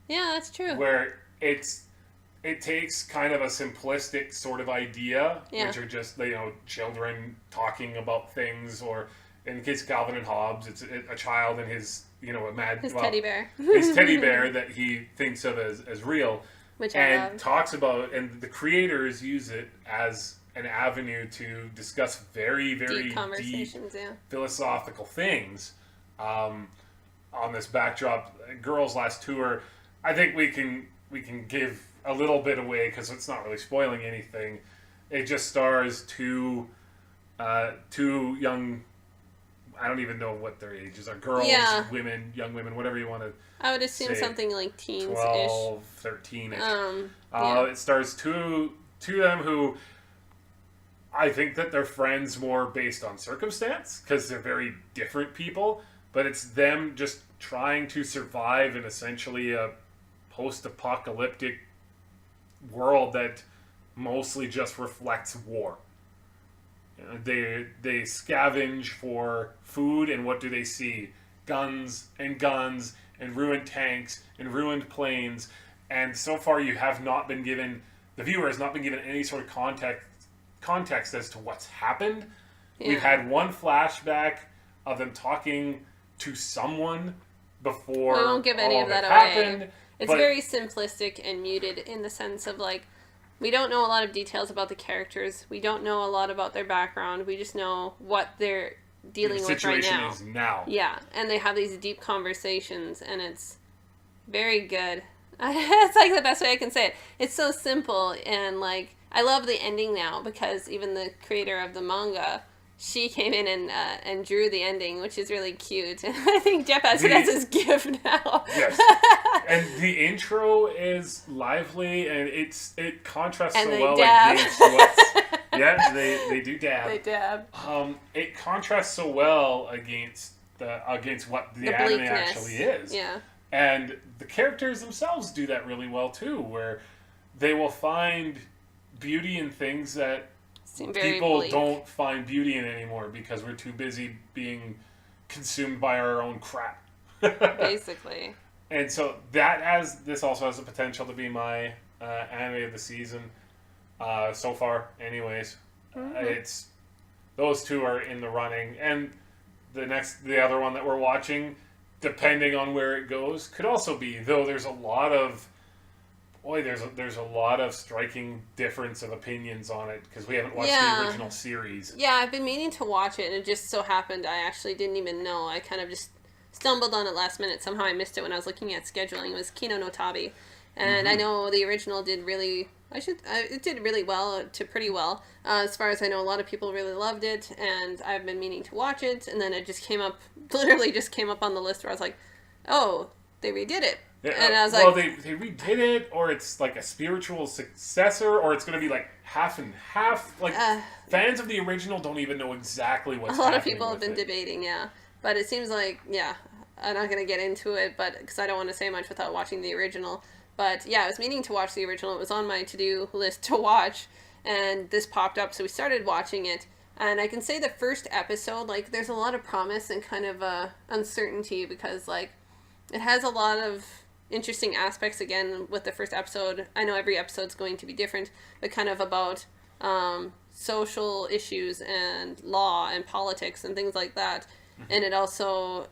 that's true. Where it takes kind of a simplistic sort of idea, which are just, children talking about things, or in the case of Calvin and Hobbes, it's a child and his, teddy bear. his teddy bear that he thinks of as real. Which I love. Talks about, and the creators use it as an avenue to discuss very, very deep conversations, philosophical things. On this backdrop, Girls Last Tour, I think we can give a little bit away because it's not really spoiling anything. It just stars two young, I don't even know what their ages are, girls, women, young women, whatever you want to I would assume say, something like teens-ish. 12, 13-ish. It stars two of them who I think that they're friends more based on circumstance because they're very different people, but it's them just trying to survive in essentially a post-apocalyptic world that mostly just reflects war. They scavenge for food, and what do they see? Guns and ruined tanks and ruined planes, and so far the viewer has not been given any sort of context as to what's happened. We've had one flashback of them talking to someone before. We won't give any of that happened, away. It's very simplistic and muted in the sense of like, we don't know a lot of details about the characters. We don't know a lot about their background. We just know what they're dealing with right now. The situation is now. Yeah, and they have these deep conversations, and it's very good. It's like the best way I can say it. It's so simple, and like, I love the ending now because even the creator of the manga, she came in and drew the ending, which is really cute. And I think Jeff has it as his gift now. Yes. And the intro is lively, and it contrasts and so well dab. against what's... Yeah, they do dab. They dab. It contrasts so well against what the anime actually is. Yeah. And the characters themselves do that really well, too, where they will find beauty in things that people don't find beauty in anymore because we're too busy being consumed by our own crap. Basically. And so this also has the potential to be my anime of the season so far. Anyways, it's those two are in the running, and the other one that we're watching, depending on where it goes, could also be. Though there's a lot of boy, there's a lot of striking difference of opinions on it because we haven't watched Yeah. the original series. Yeah, I've been meaning to watch it, and it just so happened I actually didn't even know. I kind of just stumbled on it last minute. Somehow I missed it when I was looking at scheduling. It was Kino no Tabi, and I know the original did really. It did really well to pretty well. As far as I know, a lot of people really loved it, and I've been meaning to watch it. And then it just came up, literally just came up on the list where I was like, oh, they redid it. Yeah, And I was well, like, they redid it, or it's like a spiritual successor, or it's going to be like half and half. Like fans of the original don't even know exactly what's a lot happening of people have been with it. debating, yeah. But it seems like, yeah, I'm not going to get into it, but because I don't want to say much without watching the original. But yeah, I was meaning to watch the original. It was on my to-do list to watch, and this popped up, so we started watching it. And I can say the first episode, like, there's a lot of promise and kind of uncertainty because, like, it has a lot of interesting aspects, again, with the first episode. I know every episode's going to be different, but kind of about social issues and law and politics and things like that. And it also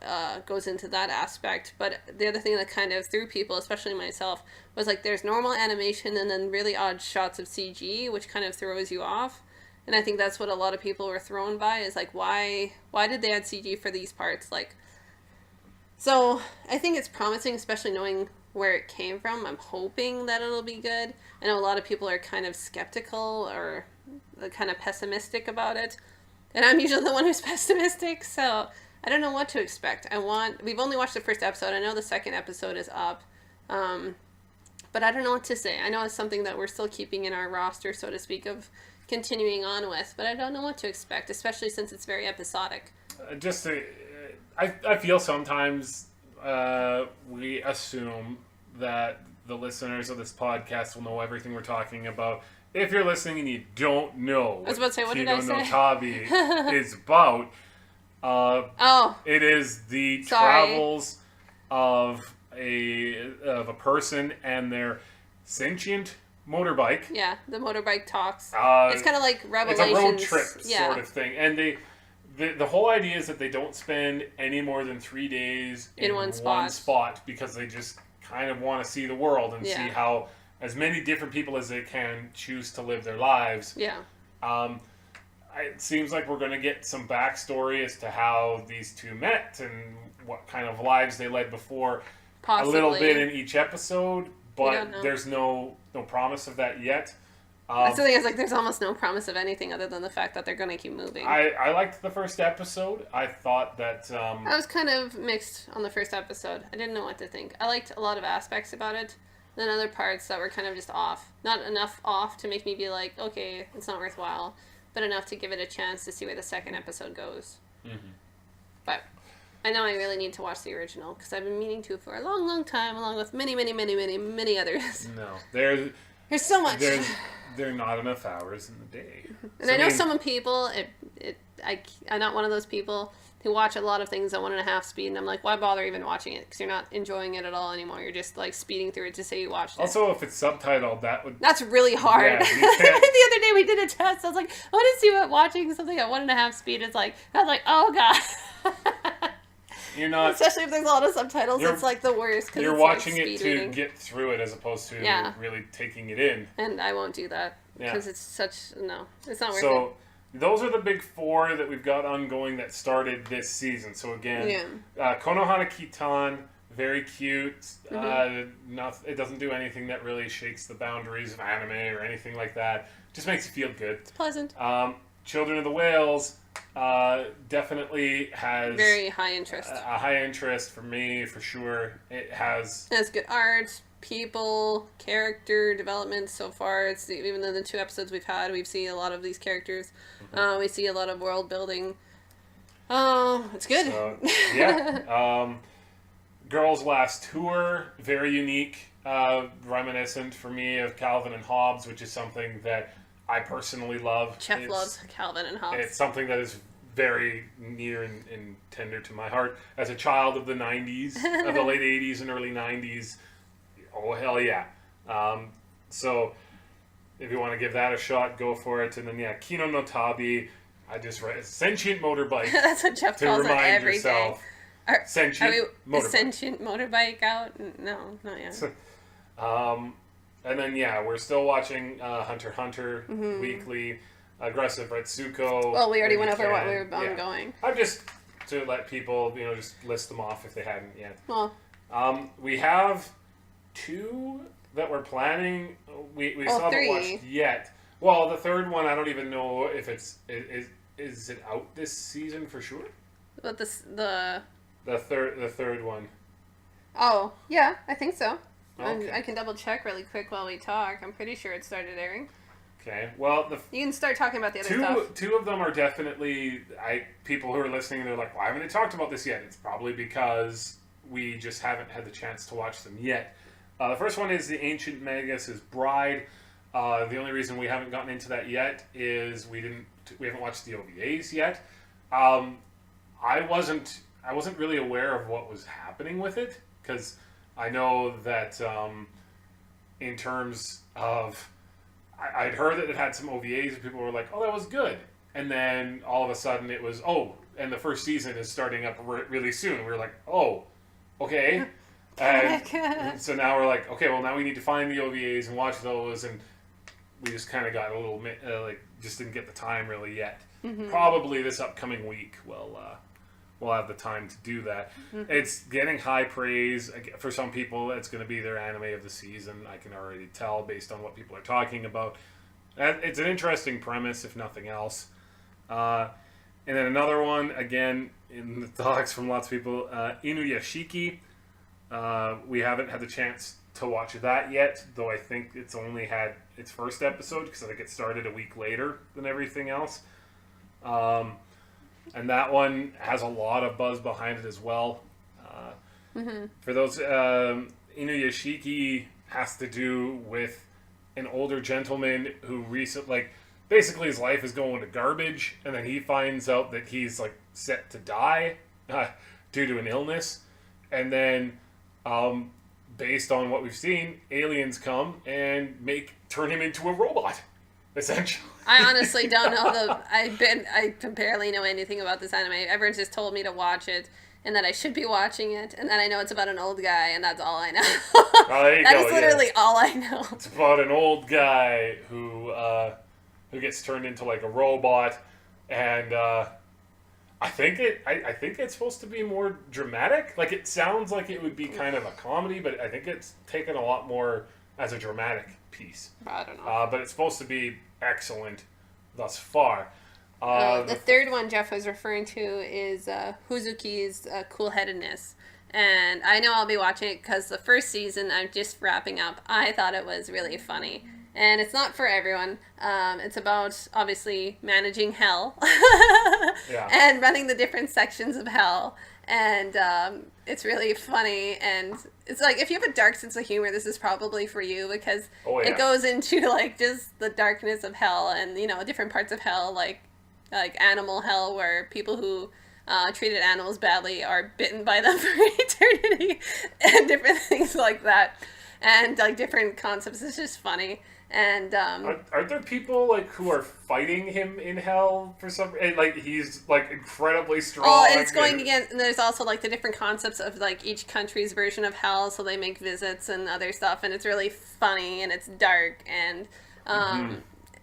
goes into that aspect. But the other thing that kind of threw people, especially myself, was like there's normal animation and then really odd shots of CG, which kind of throws you off. And I think that's what a lot of people were thrown by, is like, why did they add CG for these parts? Like, so I think it's promising, especially knowing where it came from. I'm hoping that it'll be good. I know a lot of people are kind of skeptical or kind of pessimistic about it. And I'm usually the one who's pessimistic, so I don't know what to expect. We've only watched the first episode. I know the second episode is up. But I don't know what to say. I know it's something that we're still keeping in our roster, so to speak, of continuing on with. But I don't know what to expect, especially since it's very episodic. I feel sometimes we assume that the listeners of this podcast will know everything we're talking about. If you're listening and you don't know I was about to say, what did I say? Kino no Tabi is about, it is the travels of a person and their sentient motorbike. Yeah, the motorbike talks. It's kind of like Revelations. It's a road trip sort of thing. And the whole idea is that they don't spend any more than 3 days in one spot because they just kind of want to see the world and see how as many different people as they can choose to live their lives. Yeah. It seems like we're going to get some backstory as to how these two met and what kind of lives they led before. Possibly. A little bit in each episode, but there's no promise of that yet. That's the thing, is like there's almost no promise of anything other than the fact that they're going to keep moving. I liked the first episode. I thought that... I was kind of mixed on the first episode. I didn't know what to think. I liked a lot of aspects about it. Then other parts that were kind of just off. Not enough off to make me be like, okay, it's not worthwhile. But enough to give it a chance to see where the second episode goes. Mm-hmm. But I know I really need to watch the original because I've been meaning to for a long, long time, along with many, many, many, many, many others. No. There's so much. There are not enough hours in the day. And I know some people, I'm not one of those people who watch a lot of things at 1.5 speed, and I'm like, why bother even watching it? Because you're not enjoying it at all anymore. You're just like speeding through it to say you watched it. Also, if it's subtitled, that's really hard. Yeah, the other day we did a test. I was like, I want to see what watching something at 1.5 speed is like. I was like, oh god. You're not, especially if there's a lot of subtitles. It's like the worst. You're watching it to get through it as opposed to really taking it in. And I won't do that because it's it's not worth it. So those are the big four that we've got ongoing that started this season. So again, Konohana Kitan, very cute. It doesn't do anything that really shakes the boundaries of anime or anything like that. Just makes you feel good. It's pleasant. Children of the Whales definitely has very high interest. A high interest for me, for sure. It has good art, people, character development so far. It's even in the 2 episodes we've had, we've seen a lot of these characters. We see a lot of world building. Oh, it's good. So, Girls' Last Tour, very unique, reminiscent for me of Calvin and Hobbes, which is something that I personally love. Jeff loves Calvin and Hobbes. It's something that is very near and tender to my heart. As a child of the 90s, of the late 80s and early 90s, oh hell yeah. So if you want to give that a shot, go for it. And then Kino no Tabi, I just read sentient motorbike. That's what Jeff calls it every day. Sentient motorbike. Is sentient motorbike out? No, not yet. And then, we're still watching Hunter x Hunter weekly, Aggressive Retsuko. Well, we already went over what we were ongoing. I'm just to let people, just list them off if they hadn't yet. Well, we have 2 that we're planning. We still haven't watched yet. Well, the third one, I don't even know if is it out this season for sure? But the third one. Oh, yeah, I think so. Okay. I can double check really quick while we talk. I'm pretty sure it started airing. Okay. Well, you can start talking about the other stuff. 2 of them are definitely people who are listening. They're like, "Why haven't I talked about this yet?" It's probably because we just haven't had the chance to watch them yet. The first one is The Ancient Magus' Bride. The only reason we haven't gotten into that yet is we haven't watched the OVAs yet. I wasn't really aware of what was happening with it, because I know that in terms of I'd heard that it had some OVAs and people were like, "Oh, that was good," and then all of a sudden it was, and the first season is starting up really soon. We were like, "Oh, okay." And so now we're like, okay, well, now we need to find the OVAs and watch those, and we just kind of got a little just didn't get the time really yet. Mm-hmm. Probably this upcoming week we'll have the time to do that. Mm-hmm. It's getting high praise. For some people, it's going to be their anime of the season. I can already tell based on what people are talking about. It's an interesting premise, if nothing else. And then another one, again, in the talks from lots of people, Inuyashiki. We haven't had the chance to watch that yet, though I think it's only had its first episode, because I think it started a week later than everything else. And that one has a lot of buzz behind it as well. For those, Inuyashiki has to do with an older gentleman who basically his life is going to garbage, and then he finds out that he's set to die due to an illness, and then based on what we've seen, aliens come and turn him into a robot, essentially. I honestly don't know I barely know anything about this anime. Everyone's just told me to watch it, and that I should be watching it, and that I know it's about an old guy, and that's all I know. That is literally all I know. It's about an old guy who gets turned into a robot, and I think it's supposed to be more dramatic. It sounds like it would be kind of a comedy, but I think it's taken a lot more as a dramatic piece. I don't know. But it's supposed to be excellent thus far. The third one Jeff was referring to is Huzuki's Cool-Headedness. And I know I'll be watching it because the first season I'm just wrapping up. I thought it was really funny. And it's not for everyone. It's about, obviously, managing hell. And running the different sections of hell. And it's really funny. And it's if you have a dark sense of humor, this is probably for you. Because it goes into, just the darkness of hell. And, different parts of hell, like animal hell, where people who treated animals badly are bitten by them for eternity. And different things like that. And, different concepts. It's just funny. And are there people who are fighting him in hell for some? And he's incredibly strong. Oh, and it's going again. And there's also the different concepts of each country's version of hell. So they make visits and other stuff, and it's really funny and it's dark and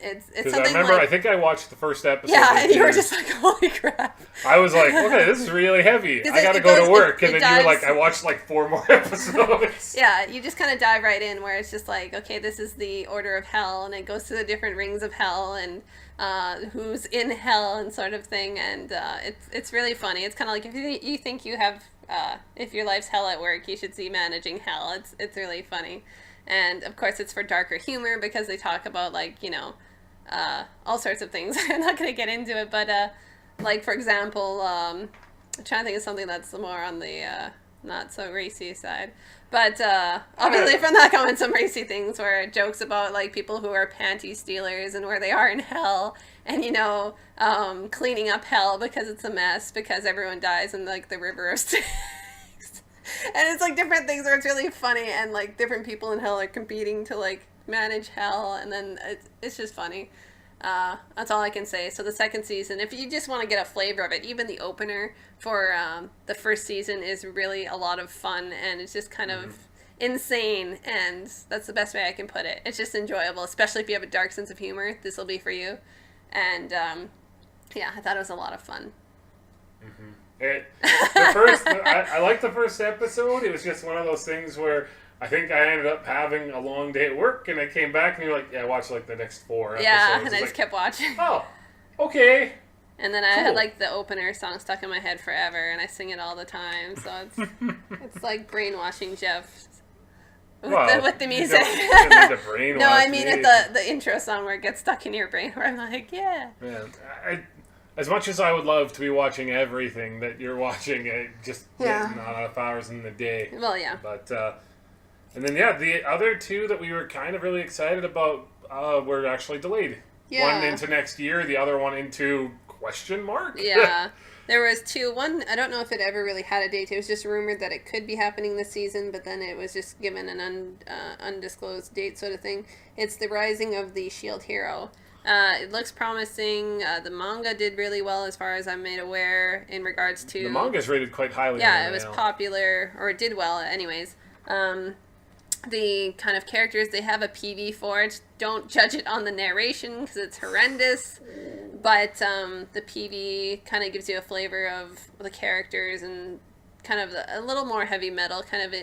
it's something. I think I watched the first episode. Yeah, and you were just holy crap. I was like, okay, this is really heavy. I gotta go to work, and then you were like, I watched 4 more episodes. Yeah, you just kind of dive right in, where it's just okay, this is the order of hell, and it goes to the different rings of hell, and who's in hell, and sort of thing, and it's really funny. It's kind of if you think you have, if your life's hell at work, you should see Managing Hell. It's really funny, and of course it's for darker humor because they talk about all sorts of things. I'm not going to get into it, but for example, I'm trying to think of something that's more on the not so racy side, but obviously from that comment some racy things where it jokes about people who are panty stealers and where they are in hell, and cleaning up hell because it's a mess because everyone dies in the river of Styx. And it's different things where it's really funny, and different people in hell are competing to manage hell, and then it's just funny. That's all I can say. So the second season, if you just want to get a flavor of it, even the opener for the first season is really a lot of fun, and it's just kind of insane, and that's the best way I can put it. It's just enjoyable, especially if you have a dark sense of humor. This will be for you. And yeah, I thought it was a lot of fun. I liked the first episode. It was just one of those things where I think I ended up having a long day at work, and I came back and you're like, yeah, watch like the next 4 episodes. Yeah, and I just kept watching. Oh, okay. And then I had like the opener song stuck in my head forever, and I sing it all the time. So it's like brainwashing Jeff with the music. You don't need to brainwash no, I mean me. at the intro song where it gets stuck in your brain, where I'm like, yeah. Man, as much as I would love to be watching everything that you're watching, just not enough hours in the day. Well, yeah. But and then the other 2 that we were kind of really excited about were actually delayed. Yeah. One into next year, the other one into question mark. Yeah. There was 2. One, I don't know if it ever really had a date. It was just rumored that it could be happening this season, but then it was just given an undisclosed date sort of thing. It's The Rising of the Shield Hero. It looks promising. The manga did really well as far as I'm made aware in regards to... The manga's rated quite highly. Yeah, it was popular, or it did well anyways. The kind of characters, they have a PV for it. Don't judge it on the narration because it's horrendous. But the PV kind of gives you a flavor of the characters and kind of a little more heavy metal kind of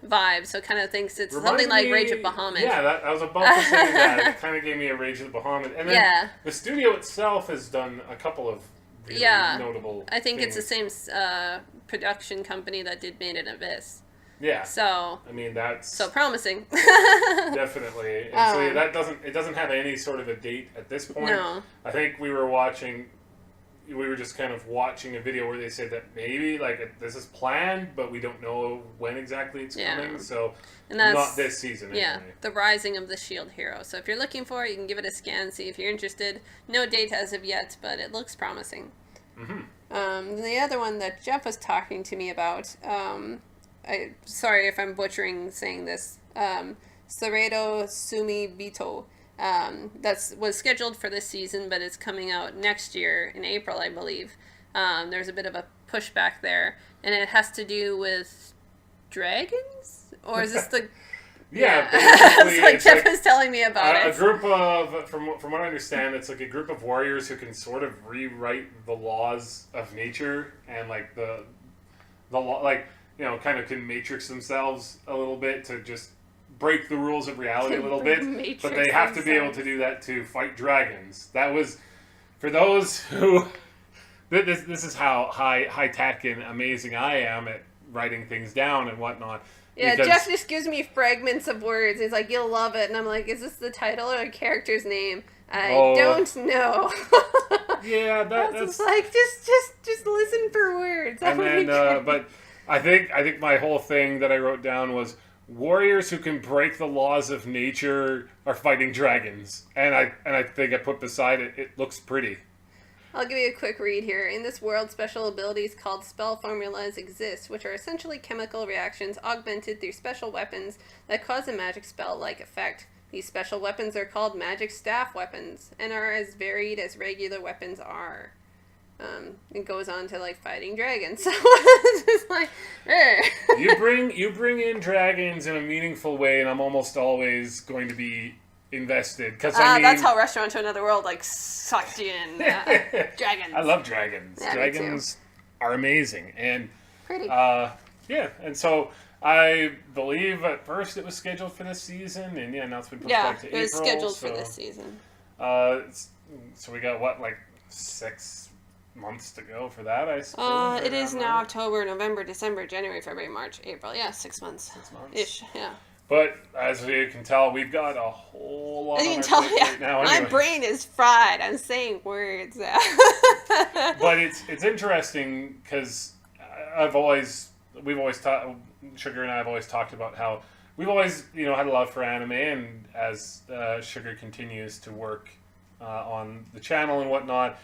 vibe. So kind of thinks it's something like Rage of Bahamut. Yeah, I was about to say that. It kind of gave me a Rage of Bahamut. And then the studio itself has done a couple of really notable I think things. it's the same production company that did Made in Abyss. Yeah. So I mean, that's so promising. Definitely. And so it doesn't have any sort of a date at this point. No. I think we were just kind of watching a video where they said that maybe like this is planned, but we don't know when exactly it's coming. So and that's, not this season. Yeah, anyway. The Rising of the Shield Hero. So if you're looking for it, you can give it a scan, see if you're interested. No date as of yet, but it looks promising. The other one that Jeff was talking to me about. Sorry if I'm butchering saying this. Saredo Sumi Vito. Was scheduled for this season, but it's coming out next year in April, I believe. There's a bit of a pushback there, and it has to do with dragons, or is this the? Yeah, it's like Jeff was telling me about it. A group of, from what I understand, it's like a group of warriors who can sort of rewrite the laws of nature and like the law, like. Kind of can matrix themselves a little bit to just break the rules of reality a little bit. But they have to be able to do that to fight dragons. That was, for those who, this is how high tech and amazing I am at writing things down and whatnot. Yeah, Jeff just gives me fragments of words. He's like, you'll love it. And I'm like, is this the title or a character's name? I don't know. Yeah, that's like, just listen for words. And then, but... I think my whole thing that I wrote down was warriors who can break the laws of nature are fighting dragons, and I think I put beside it. It looks pretty. I'll give you a quick read here. In this world, special abilities called spell formulas exist, which are essentially chemical reactions augmented through special weapons that cause a magic spell-like effect. These special weapons are called magic staff weapons and are as varied as regular weapons are. It goes on to like fighting dragons. So it's just like, you bring in dragons in a meaningful way, and I'm almost always going to be invested because that's how Restaurant to Another World like sucked you in. Dragons. I love dragons. Yeah, dragons are amazing and pretty. And so I believe at first it was scheduled for this season, and now it's been pushed back to April. Yeah, it was scheduled for this season. So we got what, like 6 months to go for that, I suppose. It is now October, November, December, January, February, March, April. Yeah, 6 months. 6 months. Ish, yeah. But as you can tell, we've got a whole lot As on you our can tell, plate right now. Anyway. My brain is fried. I'm saying words. But it's interesting because we've always talked, Sugar and I have always talked about how we've always, had a love for anime, and as Sugar continues to work on the channel and whatnot,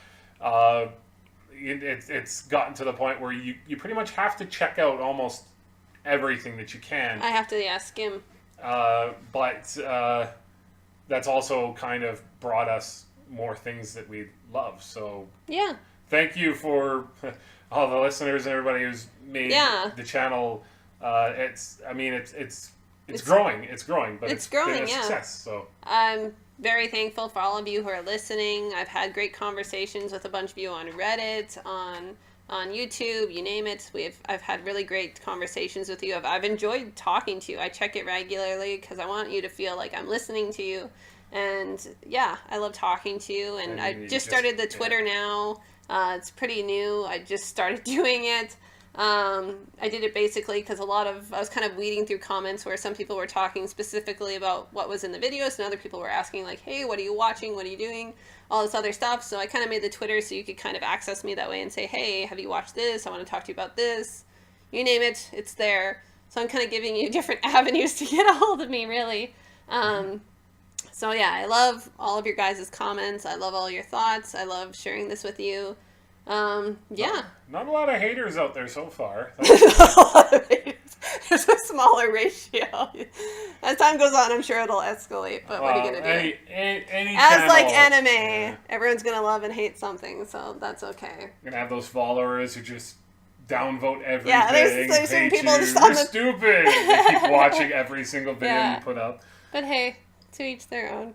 it's gotten to the point where you pretty much have to check out almost everything that you can. I have to skim. But that's also kind of brought us more things that we love. So yeah, thank you for all the listeners and everybody who's made the channel It's growing. It's growing, but it's growing, been a yeah. success. So I'm very thankful for all of you who are listening. I've had great conversations with a bunch of you on Reddit, on YouTube, you name it. I've had really great conversations with you. I've enjoyed talking to you. I check it regularly because I want you to feel like I'm listening to you. And yeah, I love talking to you. And I just started the Twitter now. It's pretty new. I just started doing it. I did it basically because I was kind of weeding through comments where some people were talking specifically about what was in the videos, and other people were asking like, hey, what are you watching? What are you doing? All this other stuff. So I kind of made the Twitter so you could kind of access me that way and say, hey, have you watched this? I want to talk to you about this. You name it, it's there. So I'm kind of giving you different avenues to get a hold of me, really. So yeah, I love all of your guys' comments. I love all your thoughts. I love sharing this with you. Yeah. Not a lot of haters out there so far. There's a smaller ratio. As time goes on, I'm sure it'll escalate. But what are you gonna do? Any As channel, like anime, everyone's gonna love and hate something, so that's okay. You're gonna have those followers who just downvote everything. Yeah, there's certain people just You're stupid. They keep watching every single video you put up. But hey, to each their own.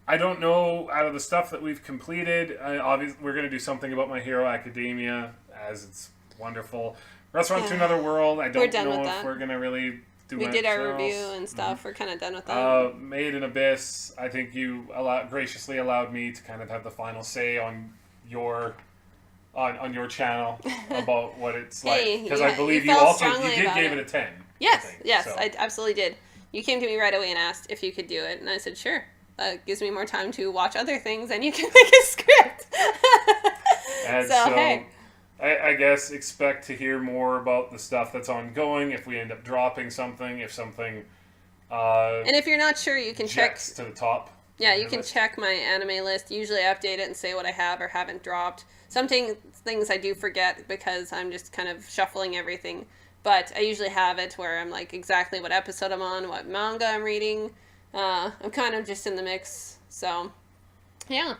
I don't know, out of the stuff that we've completed, obviously we're going to do something about My Hero Academia, as it's wonderful. Restaurant to Another World, I don't know if we're going to really do much. We did our review and stuff. We're kind of done with that. Made in Abyss, I think you graciously allowed me to kind of have the final say on your channel about what it's like. Because I believe you gave it a 10. Yes, I absolutely did. You came to me right away and asked if you could do it, and I said, sure. That gives me more time to watch other things, and you can make a script. And so hey. I guess expect to hear more about the stuff that's ongoing if we end up dropping something, if something... and if you're not sure, you can check... to the top. Yeah, you can check my anime list. Usually I update it and say what I have or haven't dropped. Some things I do forget because I'm just kind of shuffling everything. But I usually have it where I'm like exactly what episode I'm on, what manga I'm reading... I'm kind of just in the mix, so yeah,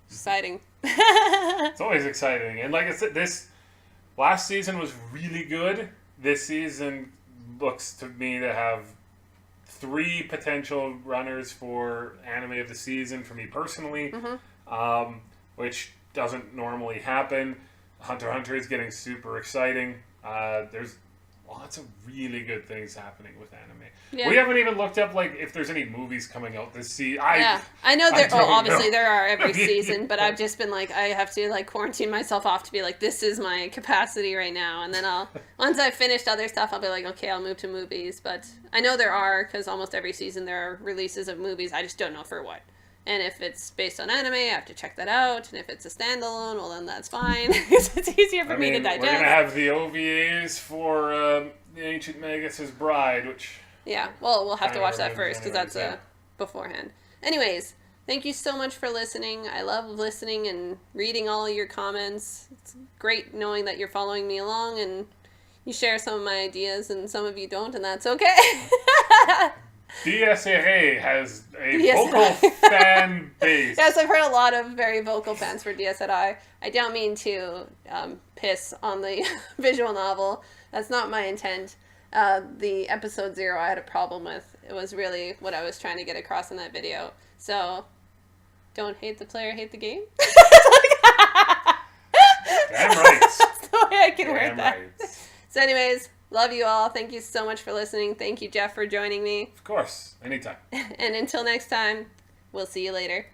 exciting. It's always exciting, and like I said, this last season was really good. This season looks to me to have 3 potential runners for anime of the season for me personally, which doesn't normally happen. Hunter x Hunter is getting super exciting. There's lots of really good things happening with anime. Yeah. We haven't even looked up like if there's any movies coming out this season. I know there. Obviously there are every season, but I've just been like I have to like quarantine myself off to be like this is my capacity right now, and then once I've finished other stuff, I'll be like okay, I'll move to movies. But I know there are because almost every season there are releases of movies. I just don't know for what. And if it's based on anime, I have to check that out. And if it's a standalone, well then that's fine because it's easier for me to digest. We're gonna have the OVAs for The Ancient Magus' Bride, which. Yeah, well, we'll have to watch that first because that's beforehand. Anyways, thank you so much for listening. I love listening and reading all your comments. It's great knowing that you're following me along and you share some of my ideas and some of you don't, and that's okay. DSRA has a vocal fan base. Yes, I've heard a lot of very vocal fans for DSRA. I don't mean to piss on the visual novel. That's not my intent. The episode 0 I had a problem with. It was really what I was trying to get across in that video. So, don't hate the player, hate the game. Damn right. That's the way I can word that. Right. So anyways, love you all. Thank you so much for listening. Thank you, Jeff, for joining me. Of course. Anytime. And until next time, we'll see you later.